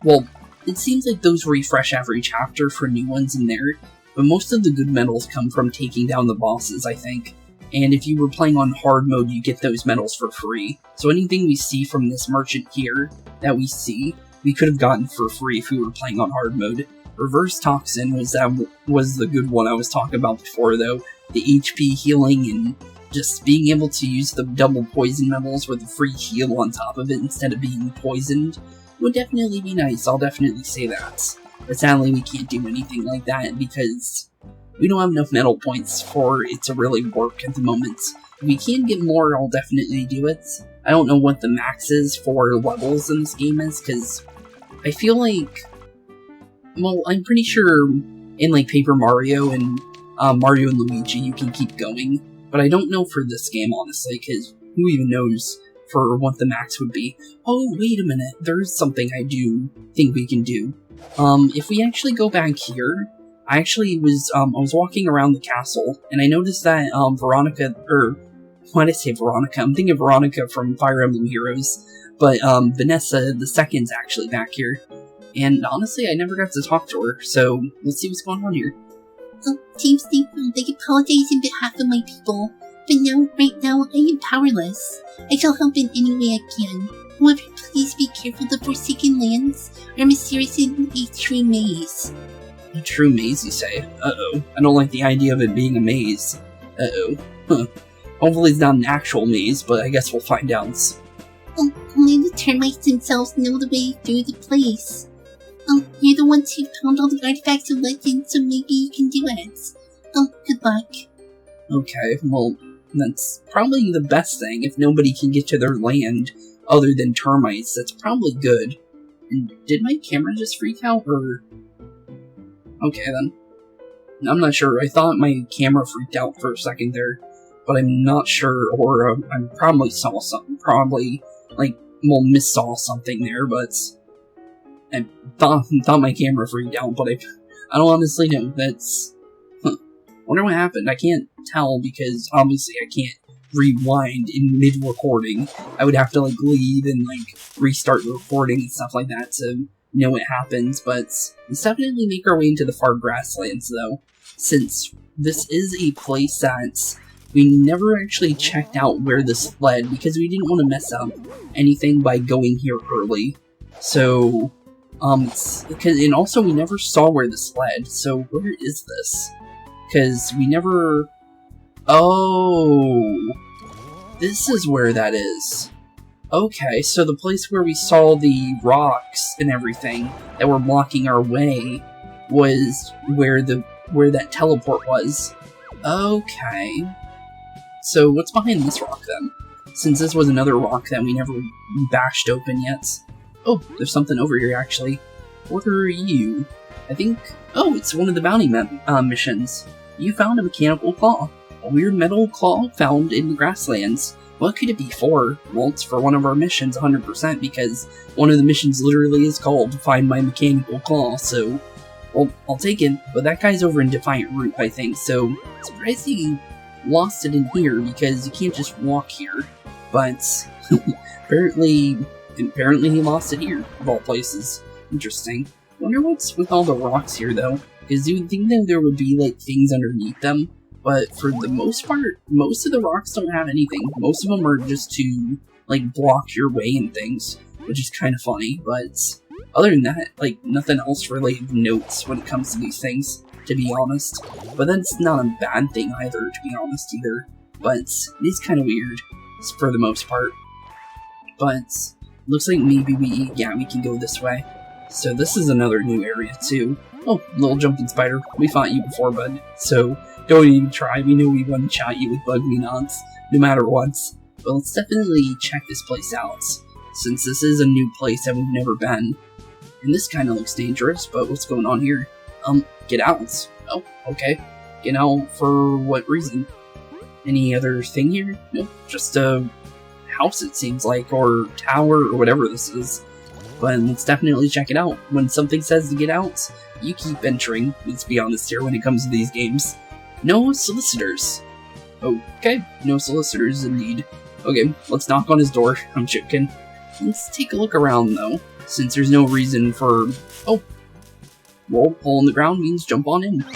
well, it seems like those refresh every chapter for new ones in there, but most of the good medals come from taking down the bosses, I think. And if you were playing on hard mode, you get those medals for free. So anything we see from this merchant here that we see, we could have gotten for free if we were playing on hard mode. Reverse Toxin was the good one I was talking about before, though. The HP healing and just being able to use the double poison medals with a free heal on top of it instead of being poisoned would definitely be nice, I'll definitely say that. But sadly we can't do anything like that because we don't have enough medal points for it to really work at the moment. If we can get more, I'll definitely do it. I don't know what the max is for levels in this game is, because I feel like... well, I'm pretty sure in like Paper Mario and Mario and Luigi you can keep going, but I don't know for this game, honestly, because who even knows for what the max would be. Oh, wait a minute, there's something I do think we can do. If we actually go back here, I actually was, I was walking around the castle, and I noticed that, Veronica, or, why did I say Veronica? I'm thinking Veronica from Fire Emblem Heroes, but, Vanessa the Second's actually back here. And honestly, I never got to talk to her, so let's see what's going on here. Team Staples, I apologize on behalf of my people, but right now, I am powerless. I shall help in any way I can. However, please be careful, the Forsaken Lands are mysterious and a true maze. A true maze, you say? Uh-oh. I don't like the idea of it being a maze. Uh-oh. Huh. Hopefully it's not an actual maze, but I guess we'll find out. Only the termites themselves know the way through the place. You're the ones who found all the artifacts of legend, so maybe you can do it. Good luck. Okay, well, that's probably the best thing. If nobody can get to their land other than termites, that's probably good. And did my camera just freak out, or... okay, then. I'm not sure. I thought my camera freaked out for a second there, but I'm not sure, or I probably saw something. Probably, like, well, missaw something there, but... I thought my camera freaked out, but I don't honestly know. That's... wonder what happened. I can't tell because obviously I can't rewind in mid-recording. I would have to like leave and like restart the recording and stuff like that to know what happens, but let's definitely make our way into the far grasslands though, since this is a place that we never actually checked out where this led because we didn't want to mess up anything by going here early. So, and also we never saw where this led, so where is this? Because we never... oh! This is where that is. Okay, so the place where we saw the rocks and everything that were blocking our way was where that teleport was. Okay. So what's behind this rock then? since this was another rock that we never bashed open yet. Oh, there's something over here, actually. What are you? I think... Oh, it's one of the bounty missions. You found a mechanical claw. A weird metal claw found in the grasslands. What could it be for? Well, it's for one of our missions, 100%, because one of the missions literally is called Find My Mechanical Claw, so... Well, I'll take it, but that guy's over in Defiant Root, I think, so... I'm surprised he lost it in here, because you can't just walk here. But... apparently he lost it here, of all places. Interesting. Wonder what's with all the rocks here, though, because you would think that there would be, like, things underneath them. But for the most part, most of the rocks don't have anything. Most of them are just to, like, block your way and things, which is kind of funny. But other than that, like, nothing else really notes when it comes to these things, to be honest. But that's not a bad thing either, to be honest, either. But it is kind of weird, for the most part. But looks like maybe we can go this way. So this is another new area, too. Oh, little jumping spider. We fought you before, bud. So... don't even try, we know we one-shot you with bug me-nots, no matter what. But let's definitely check this place out, since this is a new place that we've never been. And this kind of looks dangerous, but what's going on here? Get out. Oh, okay. Get out for what reason? Any other thing here? Nope, just a house it seems like, or tower, or whatever this is. But let's definitely check it out. When something says to get out, you keep entering, let's be honest here when it comes to these games. No solicitors. Okay, no solicitors indeed. Okay, let's knock on his door. I'm joking. Let's take a look around though, since there's no reason for... Oh, well, hole in the ground means jump on in.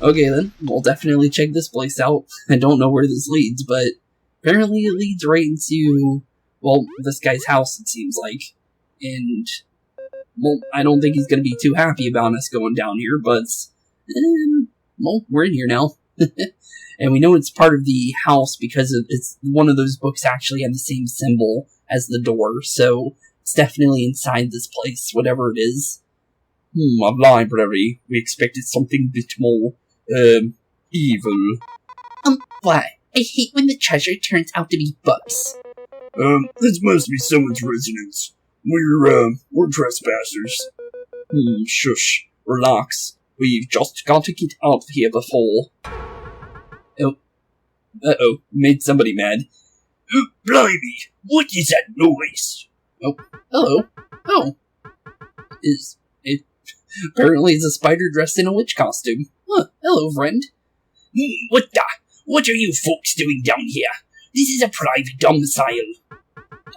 Okay then, we'll definitely check this place out. I don't know where this leads, but apparently it leads right into, well, this guy's house it seems like. And, well, I don't think he's gonna be too happy about us going down here, but... well, we're in here now. And we know it's part of the house because it's one of those books actually have the same symbol as the door, so it's definitely inside this place, whatever it is. A library. We expected something a bit more, evil. Why? I hate when the treasure turns out to be books. This must be someone's residence. We're trespassers. Shush. Relax. We've just got to get out of here before... Oh. Uh-oh. Made somebody mad. Blimey! What is that noise? Oh. Hello. Oh. Apparently it's a spider dressed in a witch costume. Huh. Hello, friend. What are you folks doing down here? This is a private domicile.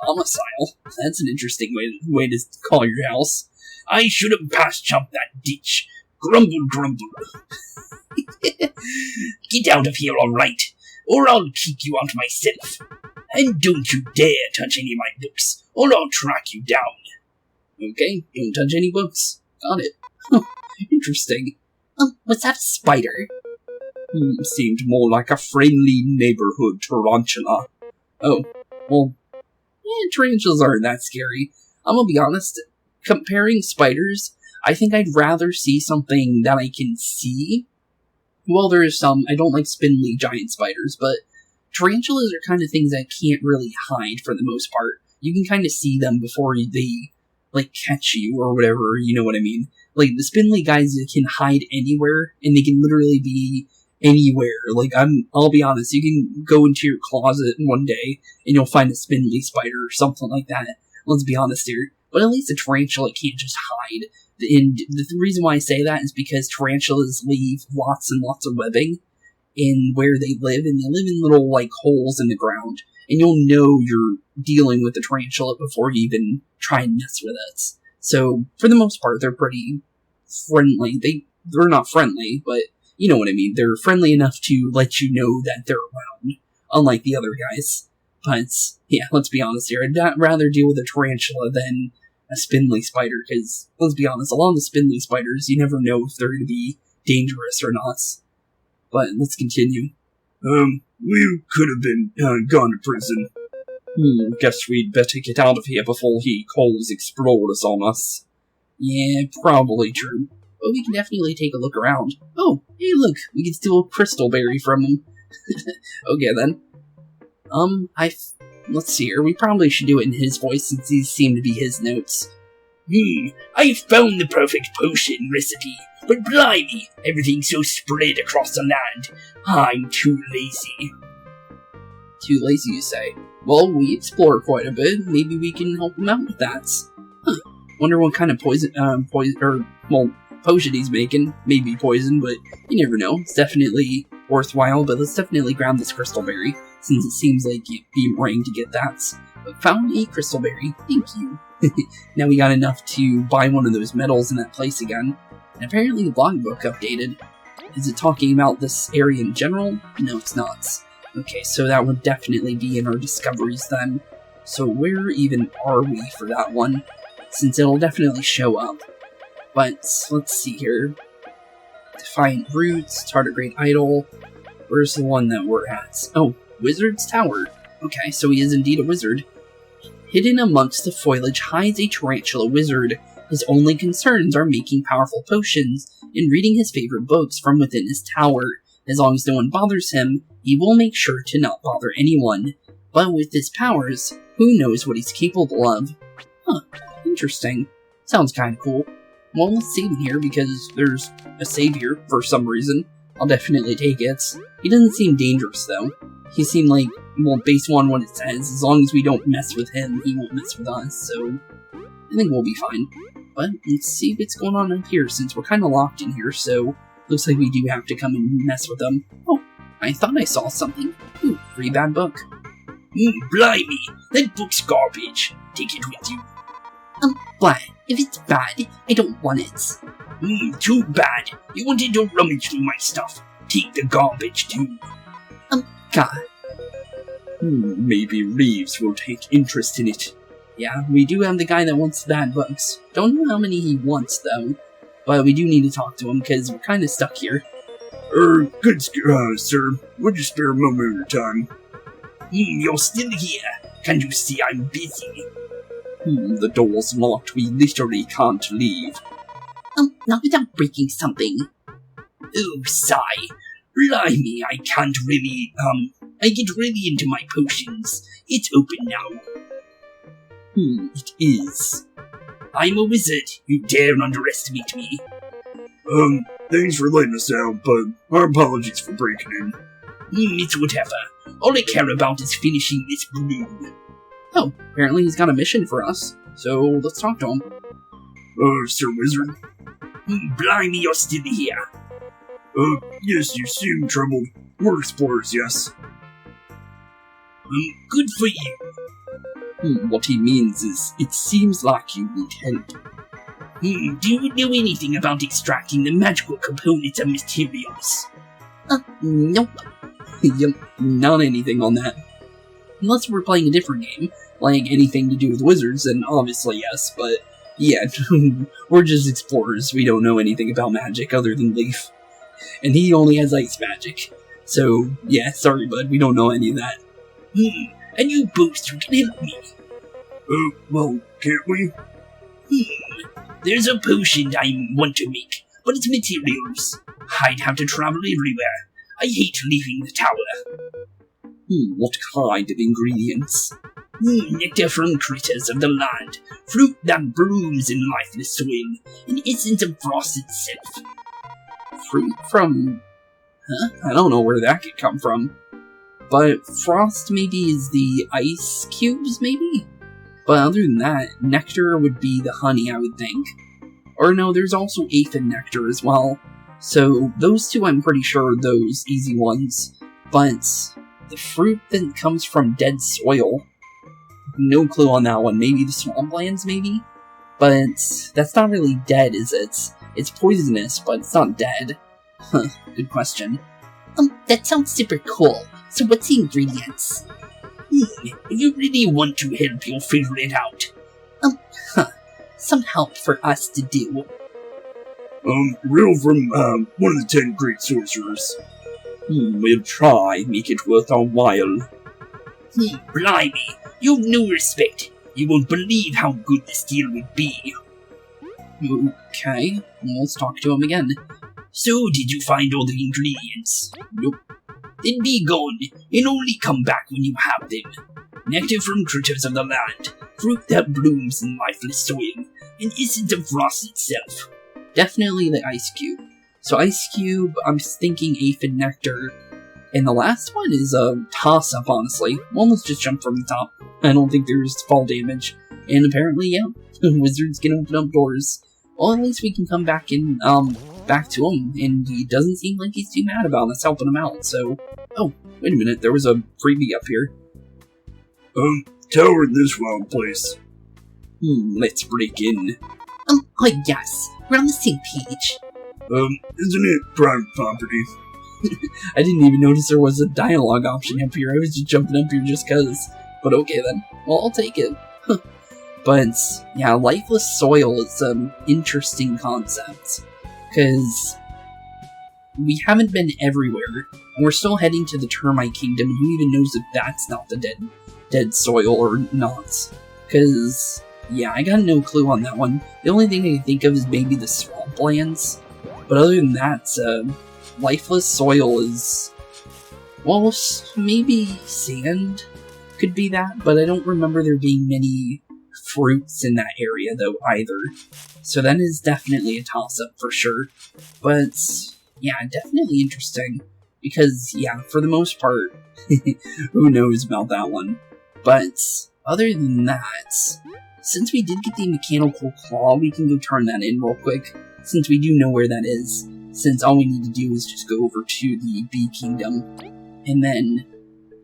Domicile? That's an interesting way to call your house. I should have jumped that ditch. Grumble, grumble. Get out of here, all right, or I'll kick you out myself. And don't you dare touch any of my books, or I'll track you down. Okay, don't touch any books. Got it. Huh, interesting. Was that a spider? Seemed more like a friendly neighborhood tarantula. Oh, well, tarantulas aren't that scary. I'm gonna be honest, comparing spiders, I think I'd rather see something that I can see. Well, there is some. I don't like spindly giant spiders, but tarantulas are kind of things that can't really hide for the most part. You can kind of see them before they, like, catch you or whatever, you know what I mean? Like, the spindly guys can hide anywhere, and they can literally be anywhere. Like, I'll be honest, you can go into your closet one day, and you'll find a spindly spider or something like that. Let's be honest here. But at least a tarantula can't just hide. And the reason why I say that is because tarantulas leave lots and lots of webbing in where they live, and they live in little, like, holes in the ground. And you'll know you're dealing with a tarantula before you even try and mess with it. So, for the most part, they're pretty friendly. They're not friendly, but you know what I mean. They're friendly enough to let you know that they're around, unlike the other guys. But, yeah, let's be honest here. I'd rather deal with a tarantula than a spindly spider, because, let's be honest, a lot of the spindly spiders, you never know if they're going to be dangerous or not. But, let's continue. We could have been, gone to prison. Guess we'd better get out of here before he calls explorers on us. Yeah, probably true. But we can definitely take a look around. Oh, hey look, we can steal a crystal berry from him. Okay then. Let's see here, we probably should do it in his voice since these seem to be his notes. I found the perfect potion recipe, but blimey, everything's so spread across the land. I'm too lazy. Too lazy, you say? Well, we explore quite a bit. Maybe we can help him out with that. Wonder what kind of potion he's making. Maybe poison, but you never know. It's definitely worthwhile, but let's definitely grab this crystal berry, since it seems like you'd be rank to get that. But found a crystal berry. Thank you. Now we got enough to buy one of those medals in that place again. And apparently the logbook updated. Is it talking about this area in general? No, it's not. Okay, so that would definitely be in our discoveries then. So where even are we for that one? Since it'll definitely show up. But let's see here. Defiant Roots, Tardigrade Idol. Where's the one that we're at? Oh, Wizard's Tower. Okay, so he is indeed a wizard. Hidden amongst the foliage hides a tarantula wizard. His only concerns are making powerful potions and reading his favorite books from within his tower. As long as no one bothers him, he will make sure to not bother anyone. But with his powers, who knows what he's capable of? Huh, interesting. Sounds kinda cool. Well, let's save him here because there's a save here for some reason. I'll definitely take it. He doesn't seem dangerous though. He seemed like, well, based on what it says, as long as we don't mess with him, he won't mess with us, so I think we'll be fine. But let's see what's going on up here since we're kinda locked in here, so looks like we do have to come and mess with them. Oh, I thought I saw something. Ooh, pretty bad book. Blimey, that book's garbage. Take it with you. But if it's bad, I don't want it. Too bad. You wanted to rummage through my stuff. Take the garbage too. God. Maybe Reeves will take interest in it. Yeah, we do have the guy that wants the bad books. Don't know how many he wants, though. But we do need to talk to him, because we're kind of stuck here. Good sir. Would you spare a moment of your time? You're still here. Can't you see I'm busy? The door's locked. We literally can't leave. Not without breaking something. Oh, sigh. Blimey, I can't really, I get really into my potions. It's open now. It is. I'm a wizard. You dare underestimate me. Thanks for letting us out, but our apologies for breaking in. It's whatever. All I care about is finishing this brew. Oh, apparently he's got a mission for us, so let's talk to him. Sir Wizard? Blimey, you're still here. Yes, you seem troubled. We're explorers, yes. Good for you. What he means is, it seems like you need help. Do you know anything about extracting the magical components of materials? Nope. Yep, not anything on that. Unless we're playing a different game, like anything to do with wizards, then obviously yes, but yeah, we're just explorers. We don't know anything about magic other than Leif. And he only has ice magic. So, yeah, sorry bud, we don't know any of that. And you boast you can help me. Well, can't we? There's a potion I want to make, but it's materials. I'd have to travel everywhere. I hate leaving the tower. What kind of ingredients? Nectar from critters of the land, fruit that blooms in lifeless soil, and essence of frost itself. Fruit from... I don't know where that could come from. But frost maybe is the ice cubes, maybe? But other than that, nectar would be the honey, I would think. Or no, there's also aphid nectar as well. So those two I'm pretty sure are those easy ones. But the fruit that comes from dead soil, no clue on that one. Maybe the swamplands, maybe? But that's not really dead, is it? It's poisonous, but it's not dead. Huh, good question. That sounds super cool. So what's the ingredients? If you really want to help, you'll figure it out. Some help for us to do. Riddle from, one of the 10 great sorcerers. We'll try, make it worth our while. Blimey, you've no respect. You won't believe how good this deal would be. Okay, well, let's talk to him again. So, did you find all the ingredients? Nope. then be gone, and only come back when you have them. Nectar from critters of the land, fruit that blooms in lifeless soil, and isn't of frost itself. Definitely the ice cube. So ice cube, I'm thinking aphid nectar, and the last one is a toss-up, honestly. One was just jumped from the top. I don't think there's fall damage. And apparently, yeah, wizards can open up doors. Well, at least we can come back in, back to him, and he doesn't seem like he's too mad about us helping him out, so... Oh, wait a minute, there was a freebie up here. Tower in this wild place. Let's break in. Oh yes, we're on the same page. Isn't it private property? I didn't even notice there was a dialogue option up here. I was just jumping up here just cause. But okay then. Well, I'll take it. But, yeah, lifeless soil is an interesting concept. Because we haven't been everywhere, and we're still heading to the termite kingdom, and who even knows if that's not the dead soil or not. Because, yeah, I got no clue on that one. The only thing I can think of is maybe the swamplands. But other than that, lifeless soil is, well, maybe sand could be that, but I don't remember there being many fruits in that area, though, either. So that is definitely a toss-up for sure. But, yeah, definitely interesting. Because, yeah, for the most part, who knows about that one. But, other than that, since we did get the mechanical claw, we can go turn that in real quick, since we do know where that is. Since all we need to do is just go over to the Bee Kingdom. And then,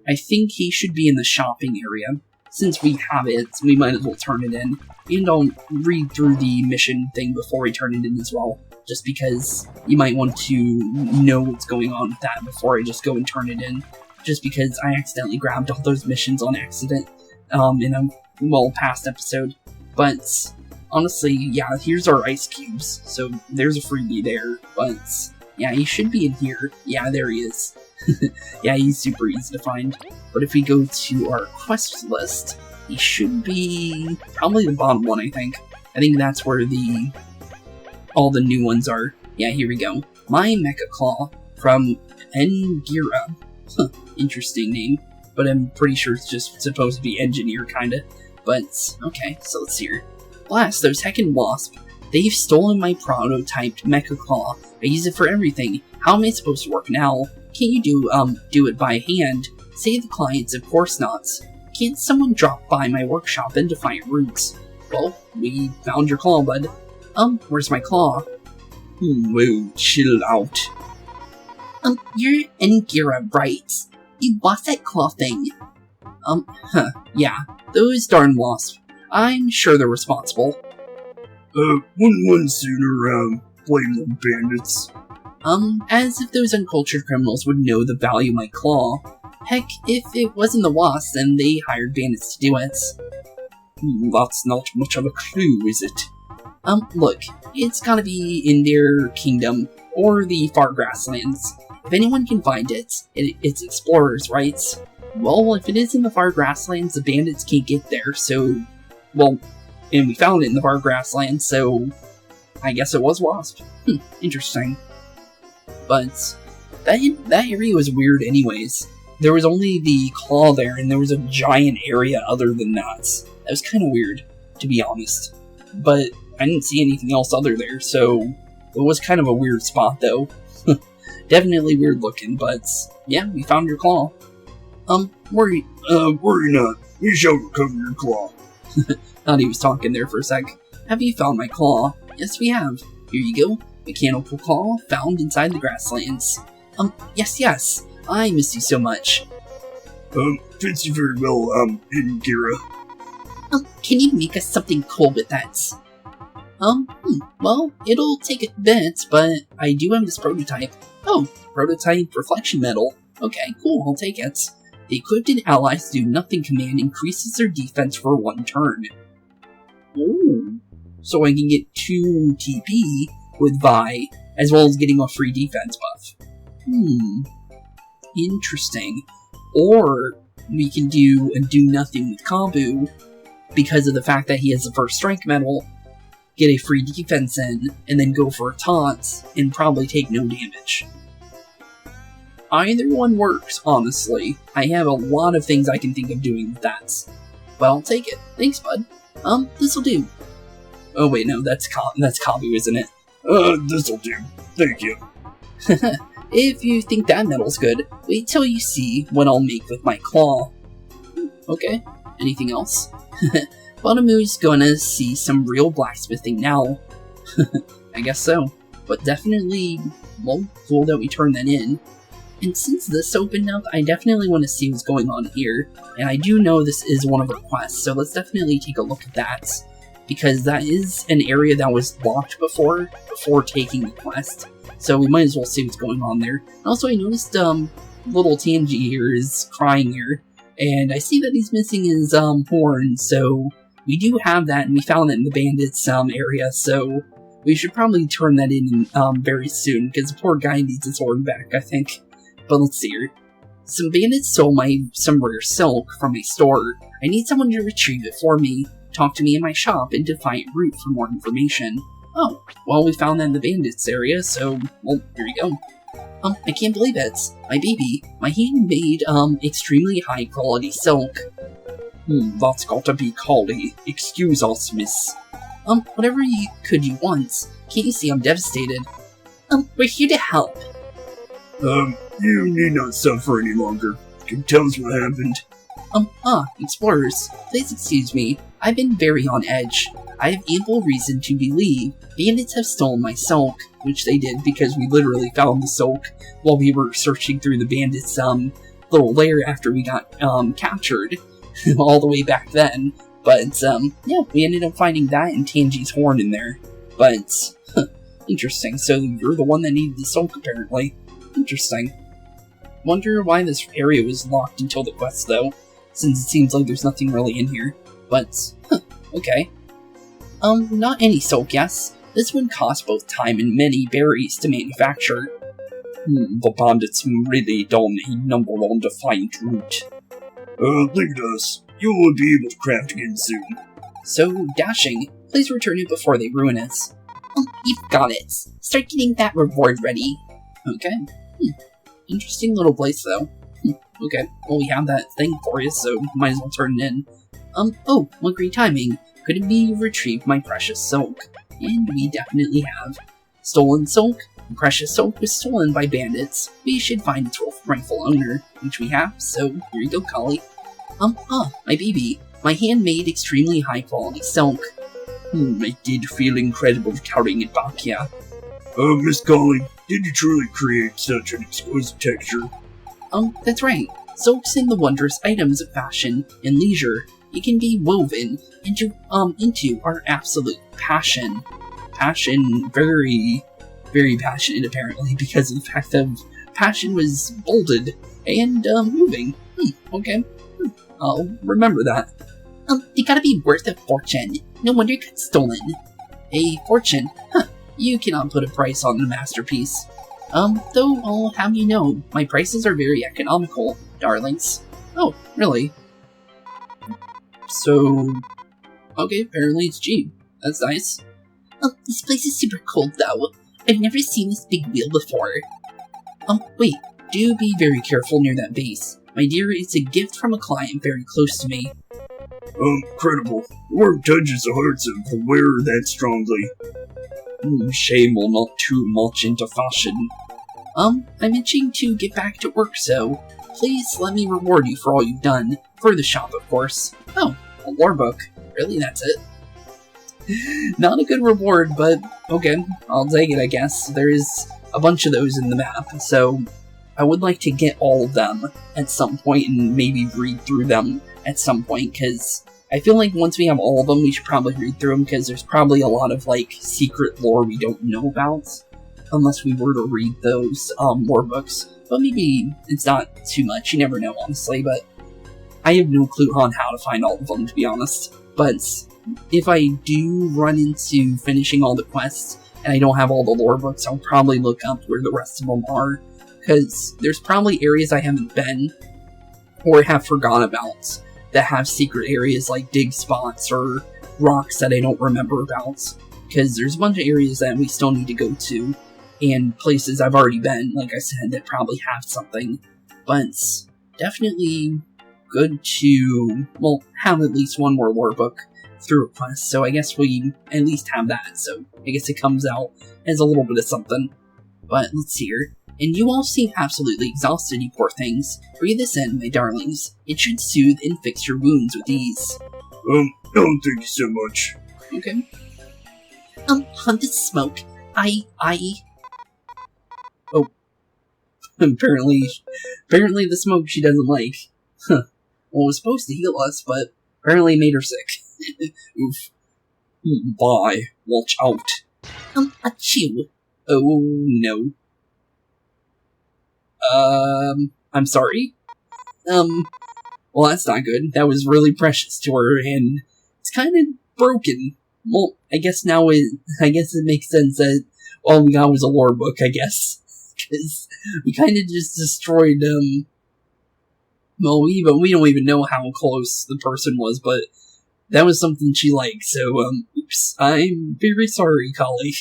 I think he should be in the shopping area. Since we have it, we might as well turn it in. And I'll read through the mission thing before I turn it in as well. Just because you might want to know what's going on with that before I just go and turn it in. Just because I accidentally grabbed all those missions on accident in a, past episode. But, honestly, yeah, here's our ice cubes. So, there's a freebie there. But, yeah, he should be in here. Yeah, there he is. Yeah, he's super easy to find. But if we go to our quest list, he should be probably the bottom one, I think. I think that's where all the new ones are. Yeah, here we go. My Mecha Claw from Engira. Huh, interesting name. But I'm pretty sure it's just supposed to be engineer, kinda. But, okay, so let's see here. Blast, those heckin' wasp. They've stolen my prototyped Mecha Claw. I use it for everything. How am I supposed to work now? Can't you do it by hand? Say the clients, of course not. Can't someone drop by my workshop and define roots? Well, we found your claw, bud. Where's my claw? Whoa, chill out. You're Engira, right? You lost that claw thing. Yeah, those darn wasps. I'm sure they're responsible. Wouldn't one sooner, blame the bandits? As if those uncultured criminals would know the value of my claw. Heck, if it wasn't the wasps, then they hired bandits to do it. That's not much of a clue, is it? Look, it's gotta be in their kingdom, or the far grasslands. If anyone can find it, it's explorers, right? Well, if it is in the far grasslands, the bandits can't get there, so... Well, and we found it in the far grasslands, so... I guess it was wasp. Interesting. But that area was weird anyways. There was only the claw there, and there was a giant area other than that. That was kind of weird, to be honest. But I didn't see anything else other there, so it was kind of a weird spot, though. Definitely weird looking, but yeah, we found your claw. Worry not. We shall recover your claw. Thought he was talking there for a sec. Have you found my claw? Yes, we have. Here you go. Mechanical claw found inside the grasslands. Yes. I miss you so much. Fits you very well, Engira. Can you make us something cool with that? Well, it'll take a bit, but I do have this prototype. Oh, prototype reflection metal. Okay, cool, I'll take it. The equipped and allies do nothing command increases their defense for 1 turn. Ooh. So I can get 2 TP with Vi, as well as getting a free defense buff. Interesting. Or we can do a do nothing with Kabbu, because of the fact that he has the first strike medal, get a free defense in, and then go for a taunt, and probably take no damage. Either one works, honestly. I have a lot of things I can think of doing with that. But I'll take it. Thanks, bud. This'll do. Oh wait, no, that's Kabbu, isn't it? This'll do. Thank you. If you think that metal's good, wait till you see what I'll make with my claw. Okay, anything else? Bottomoo's gonna see some real blacksmithing now. I guess so. But definitely, well, cool that we turned that in. And since this opened up, I definitely want to see what's going on here. And I do know this is one of our quests, so let's definitely take a look at that. Because that is an area that was locked before taking the quest. So we might as well see what's going on there. Also, I noticed, little Tangy here is crying here. And I see that he's missing his, horn, so we do have that, and we found it in the bandits, area, so we should probably turn that in, very soon, because the poor guy needs his horn back, I think. But let's see here. Some bandits stole some rare silk from my store. I need someone to retrieve it for me. Talk to me in my shop in Defiant Root for more information. Oh, well, we found that in the bandits area, so, well, here we go. I can't believe it. My baby. My handmade, extremely high-quality silk. That's gotta be quality. Excuse us, miss. Whatever you want. Can't you see I'm devastated? We're here to help. You need not suffer any longer. Can you tell us what happened? Explorers. Please excuse me. I've been very on edge. I have ample reason to believe bandits have stolen my silk, which they did because we literally found the silk while we were searching through the bandits' little lair after we got captured all the way back then. But yeah, we ended up finding that and Tangy's horn in there. But interesting. So you're the one that needed the silk apparently. Interesting. Wonder why this area was locked until the quest though, since it seems like there's nothing really in here. But okay. Not any silk, yes. This would cost both time and many berries to manufacture. The bandits really don't number on Defiant Root. Leave it to us. You will be able to craft again soon. So, dashing. Please return it before they ruin it. You've got it. Start getting that reward ready. Okay. Interesting little place, though. Okay, well, we have that thing for you, so might as well turn it in. Oh, what great timing. Couldn't we retrieve my precious silk? And we definitely have. Stolen silk? The precious silk was stolen by bandits. We should find its rightful owner, which we have, so here you go, Collie. My baby. My handmade, extremely high-quality silk. It did feel incredible carrying it back here. Miss Collie, did you truly create such an exquisite texture? That's right. Silk's in the wondrous items of fashion and leisure. It can be woven into our absolute passion. Passion, very, very passionate apparently, because of the fact that passion was bolded and moving. Okay. I'll remember that. They gotta be worth a fortune. No wonder it got stolen. A fortune? You cannot put a price on the masterpiece. Though I'll have you know, my prices are very economical, darlings. Oh, really? So, okay, apparently it's cheap. That's nice. This place is super cold though. I've never seen this big wheel before. Wait, do be very careful near that base. My dear, it's a gift from a client very close to me. Incredible. Your work touches the hearts of the wearer that strongly. Shame will not too much into fashion. I'm itching to get back to work, so please let me reward you for all you've done. For the shop, of course. Oh, a lore book. Really, that's it? Not a good reward, but okay, I'll take it, I guess. There is a bunch of those in the map, so I would like to get all of them at some point and maybe read through them at some point, because I feel like once we have all of them, we should probably read through them, because there's probably a lot of, like, secret lore we don't know about, unless we were to read those, lore books. But maybe it's not too much, you never know, honestly, but I have no clue on how to find all of them, to be honest. But if I do run into finishing all the quests, and I don't have all the lore books, I'll probably look up where the rest of them are, because there's probably areas I haven't been, or have forgotten about, that have secret areas like dig spots or rocks that I don't remember about. Because there's a bunch of areas that we still need to go to. and places I've already been, like I said, that probably have something. But definitely good to, well, have at least one more lore book through a quest, so I guess we at least have that, so I guess it comes out as a little bit of something. But let's see here. And you all seem absolutely exhausted, you poor things. Breathe this in, my darlings. It should soothe and fix your wounds with ease. No, thank you so much. Okay. Hunt the smoke. Oh. apparently the smoke she doesn't like. Huh. Well, it was supposed to heal us, but apparently it made her sick. Oof. Bye. Watch out. Achoo. Oh, no. I'm sorry? Well, that's not good. That was really precious to her, and it's kind of broken. Well, I guess it makes sense that all we got was a lore book, I guess. Because we kind of just destroyed, well, we don't even know how close the person was, but that was something she liked, so, oops. I'm very sorry, Collie.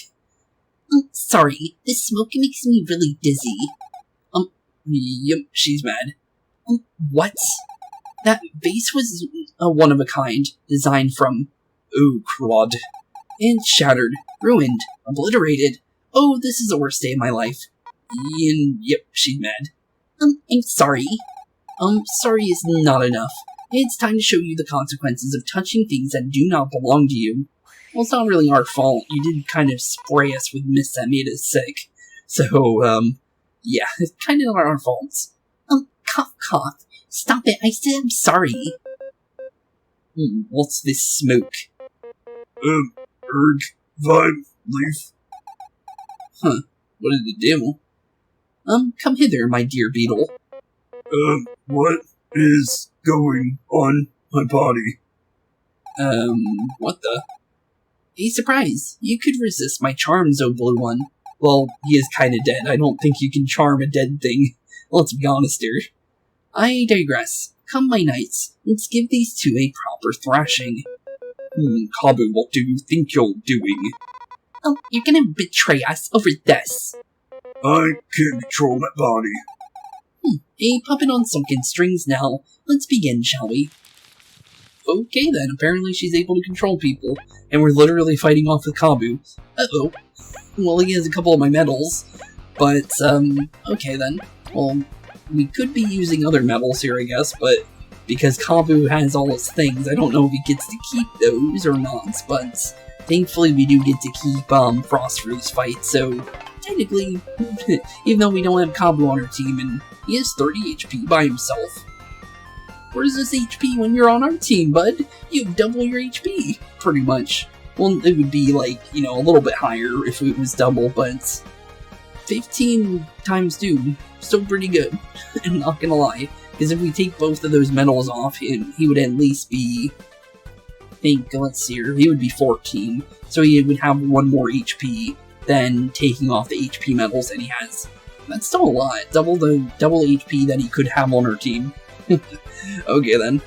Sorry, this smoke makes me really dizzy. Yep, she's mad. What? That vase was a one-of-a-kind, designed from... Oh, crud. And shattered, ruined, obliterated. Oh, this is the worst day of my life. And, yep, she's mad. I'm sorry. Sorry is not enough. It's time to show you the consequences of touching things that do not belong to you. Well, it's not really our fault. You did kind of spray us with mist that made us sick. So, yeah, it's kind of not our fault. Cough. Stop it, I said I'm sorry. What's this smoke? Vibe, Leif. Huh, what did it do? Come hither, my dear beetle. What is going on my body? What the? A surprise! You could resist my charms, oh blue one. Well, he is kinda dead. I don't think you can charm a dead thing. Let's be honest here. I digress. Come, my knights. Let's give these two a proper thrashing. Kabbu, what do you think you're doing? Oh, you're gonna betray us over this. I can't control my body. A puppet on sunken strings now. Let's begin, shall we? Okay then, apparently she's able to control people, and we're literally fighting off with Kabbu. Uh-oh. Well, he has a couple of my medals, but, okay then. Well, we could be using other medals here, I guess, but because Kabbu has all his things, I don't know if he gets to keep those or not, but thankfully we do get to keep, Prosperous fight, so technically, even though we don't have Kabbu on our team, and he has 30 HP by himself. Where's this HP when you're on our team, bud? You double your HP, pretty much. Well, it would be, like, you know, a little bit higher if it was double, but 15 times 2, still pretty good. I'm not gonna lie. Because if we take both of those medals off, he would at least be, I think, let's see here, he would be 14. So he would have 1 more HP than taking off the HP medals that he has. That's still a lot. Double HP that he could have on our team. Okay then.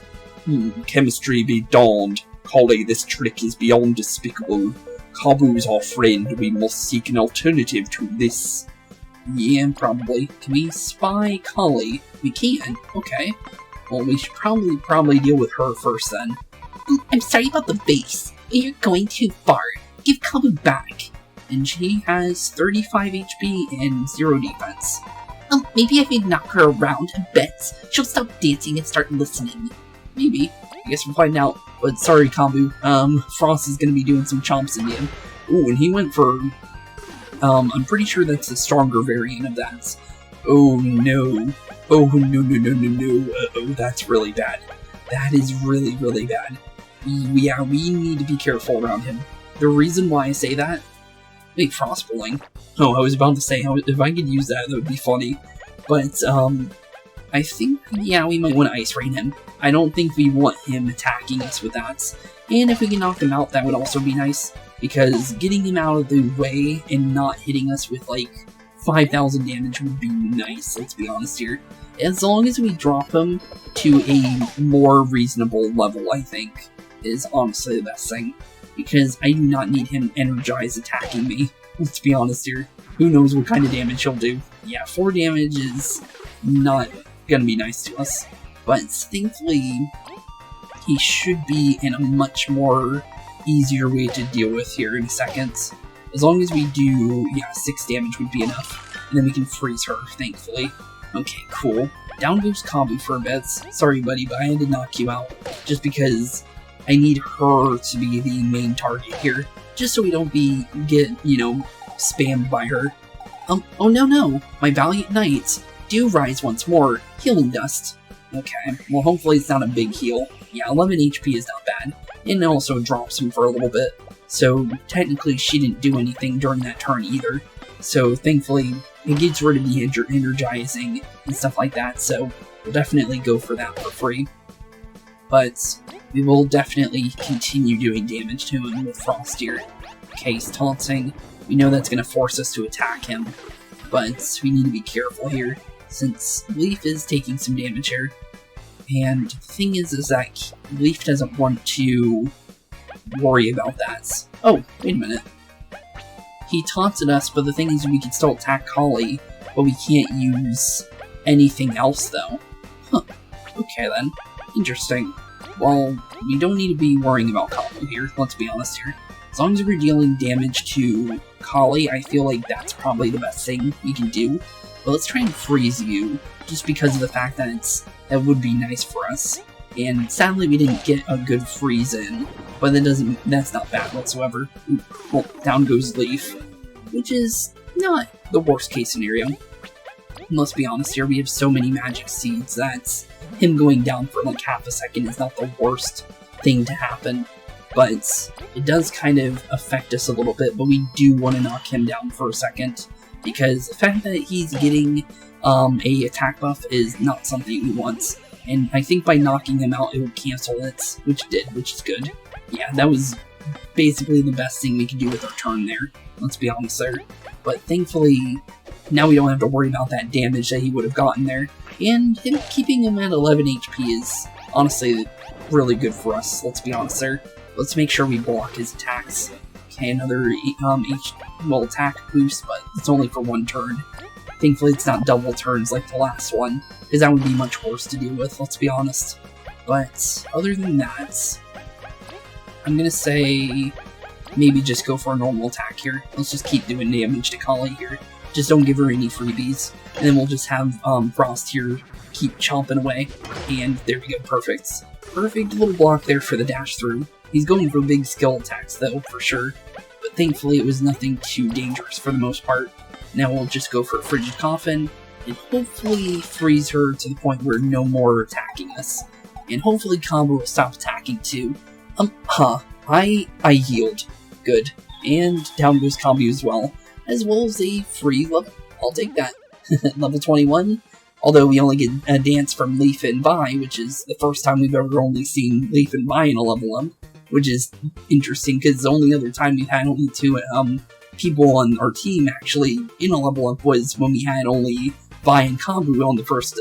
Chemistry be darned. Collie, this trick is beyond despicable. Kabbu is our friend. We must seek an alternative to this. Yeah, probably. Can we spy Collie? We can. Okay. Well, we should probably deal with her first then. I'm sorry about the base, but you're going too far. Give Kabbu back. And she has 35 HP and 0 defense. Maybe if you knock her around a bit, she'll stop dancing and start listening. Maybe. I guess we'll find out. But sorry, Kabbu. Frost is gonna be doing some chomps in him. Ooh, and he went for... I'm pretty sure that's a stronger variant of that. Oh no. Oh no. Uh-oh, that's really bad. That is really, really bad. Yeah, we need to be careful around him. The reason why I say that... Wait, Frost Bowling. Oh, I was about to say, if I could use that, that would be funny. But, I think, yeah, we might want to Ice Rain him. I don't think we want him attacking us with that. And if we can knock him out, that would also be nice. Because getting him out of the way and not hitting us with, like, 5,000 damage would be nice, let's be honest here. As long as we drop him to a more reasonable level, I think, is honestly the best thing. Because I do not need him energized attacking me. Let's be honest here. who knows what kind of damage he'll do. Yeah, 4 damage is not gonna be nice to us. But thankfully, he should be in a much more easier way to deal with here in a second. As long as we do, 6 damage would be enough. And then we can freeze her, thankfully. Okay, cool. Down goes Kabbu for a bit. Sorry, buddy, but I had to knock you out. Just because I need her to be the main target here. Just so we don't get, spammed by her. Oh no. My valiant knights do rise once more. Healing dust. Okay, well hopefully it's not a big heal. Yeah, 11 HP is not bad. And it also drops him for a little bit. So technically she didn't do anything during that turn either. So thankfully it gets rid of the energizing and stuff like that. So we'll definitely go for that for free. But we will definitely continue doing damage to him with Frost here. Okay, he's taunting. We know that's going to force us to attack him. But we need to be careful here, since Leif is taking some damage here. And the thing is that Leif doesn't want to worry about that. Oh, wait a minute. He taunted us, but the thing is we can still attack Kali, but we can't use anything else though. Huh. Okay then. Interesting. Well, we don't need to be worrying about Kabbu here, let's be honest here. As long as we're dealing damage to Kali, I feel like that's probably the best thing we can do. But let's try and freeze you, just because of the fact that that would be nice for us. And sadly we didn't get a good freeze in, but that's not bad whatsoever. Well, down goes Leif, which is not the worst case scenario. Let's be honest here, we have so many magic seeds that him going down for like half a second is not the worst thing to happen. But it does kind of affect us a little bit, but we do want to knock him down for a second, because the fact that he's getting a attack buff is not something we want. And I think by knocking him out, it will cancel it, which it did, which is good. Yeah, that was basically the best thing we could do with our turn there, let's be honest there. But thankfully, now we don't have to worry about that damage that he would have gotten there. And him keeping him at 11 HP is honestly really good for us, let's be honest there. Let's make sure we block his attacks. Okay, another attack boost, but it's only for 1 turn. Thankfully it's not double turns like the last one, because that would be much worse to deal with, let's be honest. But other than that, I'm gonna say maybe just go for a normal attack here. Let's just keep doing damage to Kali here. Just don't give her any freebies. And then we'll just have Frost here keep chomping away. And there we go, perfect. Perfect little block there for the dash through. He's going for big skill attacks though, for sure. But thankfully it was nothing too dangerous for the most part. Now we'll just go for a Frigid Coffin, and hopefully freeze her to the point where no more attacking us. And hopefully Kabbu will stop attacking too. I healed. Good. And down goes Kabbu as well as a free level. I'll take that. Level 21. Although we only get a dance from Leif and Vi, which is the first time we've ever only seen Leif and Vi in a level up. Which is interesting, because the only other time we've had only 2 people on our team actually in a level up was when we had only Vi and Kabbu on the first,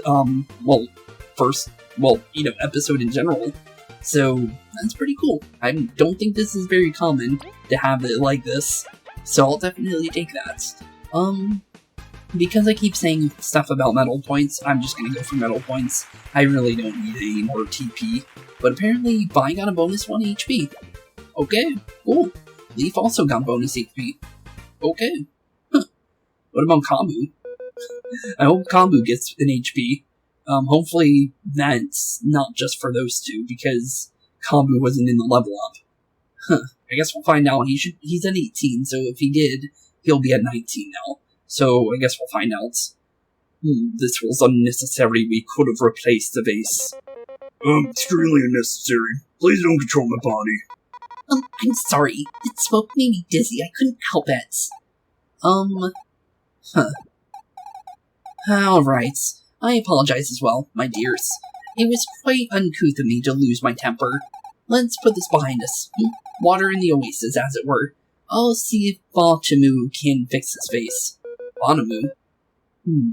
episode in general. So, that's pretty cool. I don't think this is very common to have it like this, so I'll definitely take that. Because I keep saying stuff about medal points, I'm just gonna go for medal points. I really don't need any more TP. But apparently, Vi got a bonus 1 HP. Okay, cool. Leif also got bonus HP. Okay. Huh. What about Kabbu? I hope Kabbu gets an HP. Hopefully that's not just for those 2, because Kabbu wasn't in the level up. Huh. I guess we'll find out. He's at 18, so if he did, he'll be at 19 now. So I guess we'll find out. This was unnecessary. We could have replaced the vase. Extremely unnecessary. Please don't control my body. I'm sorry. That smoke made me dizzy. I couldn't help it. Alright. I apologize as well, my dears. It was quite uncouth of me to lose my temper. Let's put this behind us. Water in the oasis, as it were. I'll see if Batamu can fix his face. Batamu?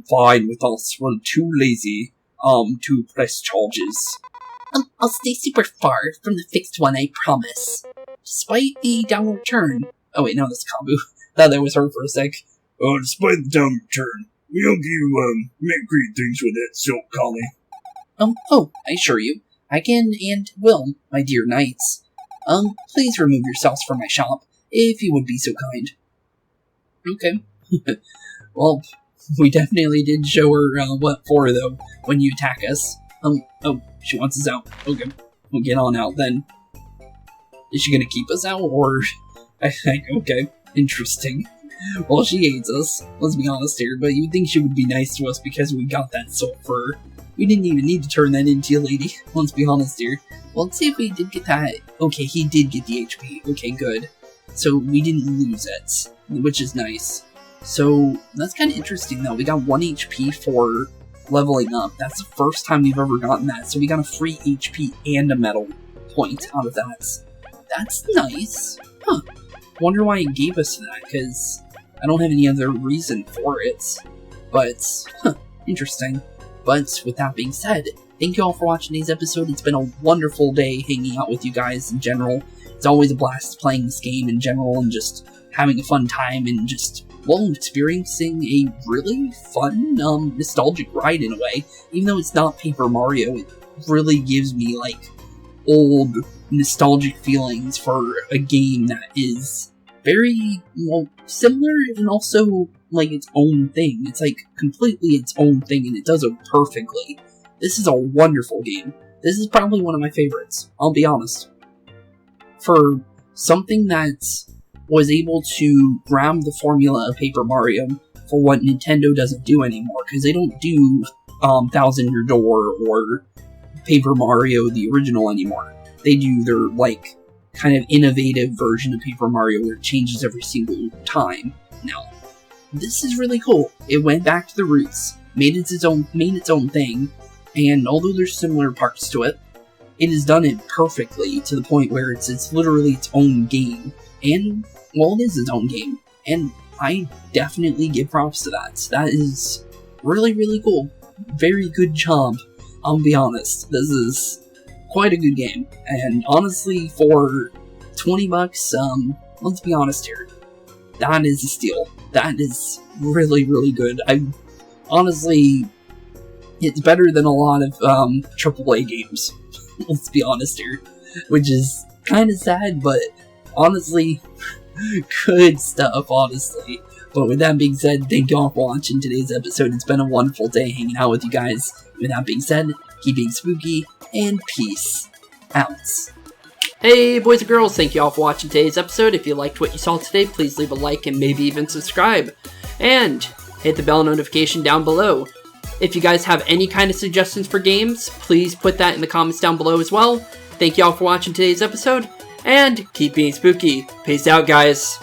Fine with us. We're too lazy, to press charges. I'll stay super far from the fixed one, I promise. Despite the downward turn. Oh wait, no, that's Kabbu. Thought that was her for a sec. Despite the time return, we hope you, make great things with that silk collie. Oh, I assure you, I can and will, my dear knights. Please remove yourselves from my shop, if you would be so kind. Okay. Well, we definitely did show her, what for, though, when you attack us. Oh, she wants us out. Okay, we'll get on out, then. Is she gonna keep us out, or... okay, interesting. Well, she hates us, let's be honest here, but you'd think she would be nice to us because we got that silk fur. We didn't even need to turn that into a lady, let's be honest here. Well, let's see if we did get that. Okay, he did get the HP. Okay, good. So, we didn't lose it, which is nice. So, that's kind of interesting, though. We got 1 HP for leveling up. That's the first time we've ever gotten that. So, we got a free HP and a medal point out of that. That's nice. Huh. Wonder why it gave us that, because I don't have any other reason for it. But, interesting. But, with that being said, thank you all for watching today's episode. It's been a wonderful day hanging out with you guys in general. It's always a blast playing this game in general and just having a fun time and just, well, experiencing a really fun, nostalgic ride in a way. Even though it's not Paper Mario, it really gives me, like, old, nostalgic feelings for a game that is very, well, similar and also, like, its own thing. It's, like, completely its own thing, and it does it perfectly. This is a wonderful game. This is probably one of my favorites, I'll be honest. For something that was able to grab the formula of Paper Mario for what Nintendo doesn't do anymore, because they don't do Thousand Year Door or Paper Mario the original anymore. They do their, like, kind of innovative version of Paper Mario where it changes every single time. Now, this is really cool. It went back to the roots, made its own thing, and although there's similar parts to it, it has done it perfectly to the point where it's literally its own game. And, well, it is its own game. And I definitely give props to that. That is really, really cool. Very good job. I'll be honest. This is quite a good game. And honestly, for 20 bucks, let's be honest here. That is a steal. That is really, really good. Honestly, it's better than a lot of, AAA games. Let's be honest here. Which is kind of sad, but honestly, good stuff, honestly. But with that being said, thank you all for watching today's episode. It's been a wonderful day hanging out with you guys. With that being said, keep being spooky, and peace out. Hey boys and girls, thank you all for watching today's episode. If you liked what you saw today, please leave a like and maybe even subscribe. And hit the bell notification down below. If you guys have any kind of suggestions for games, please put that in the comments down below as well. Thank you all for watching today's episode, and keep being spooky. Peace out, guys.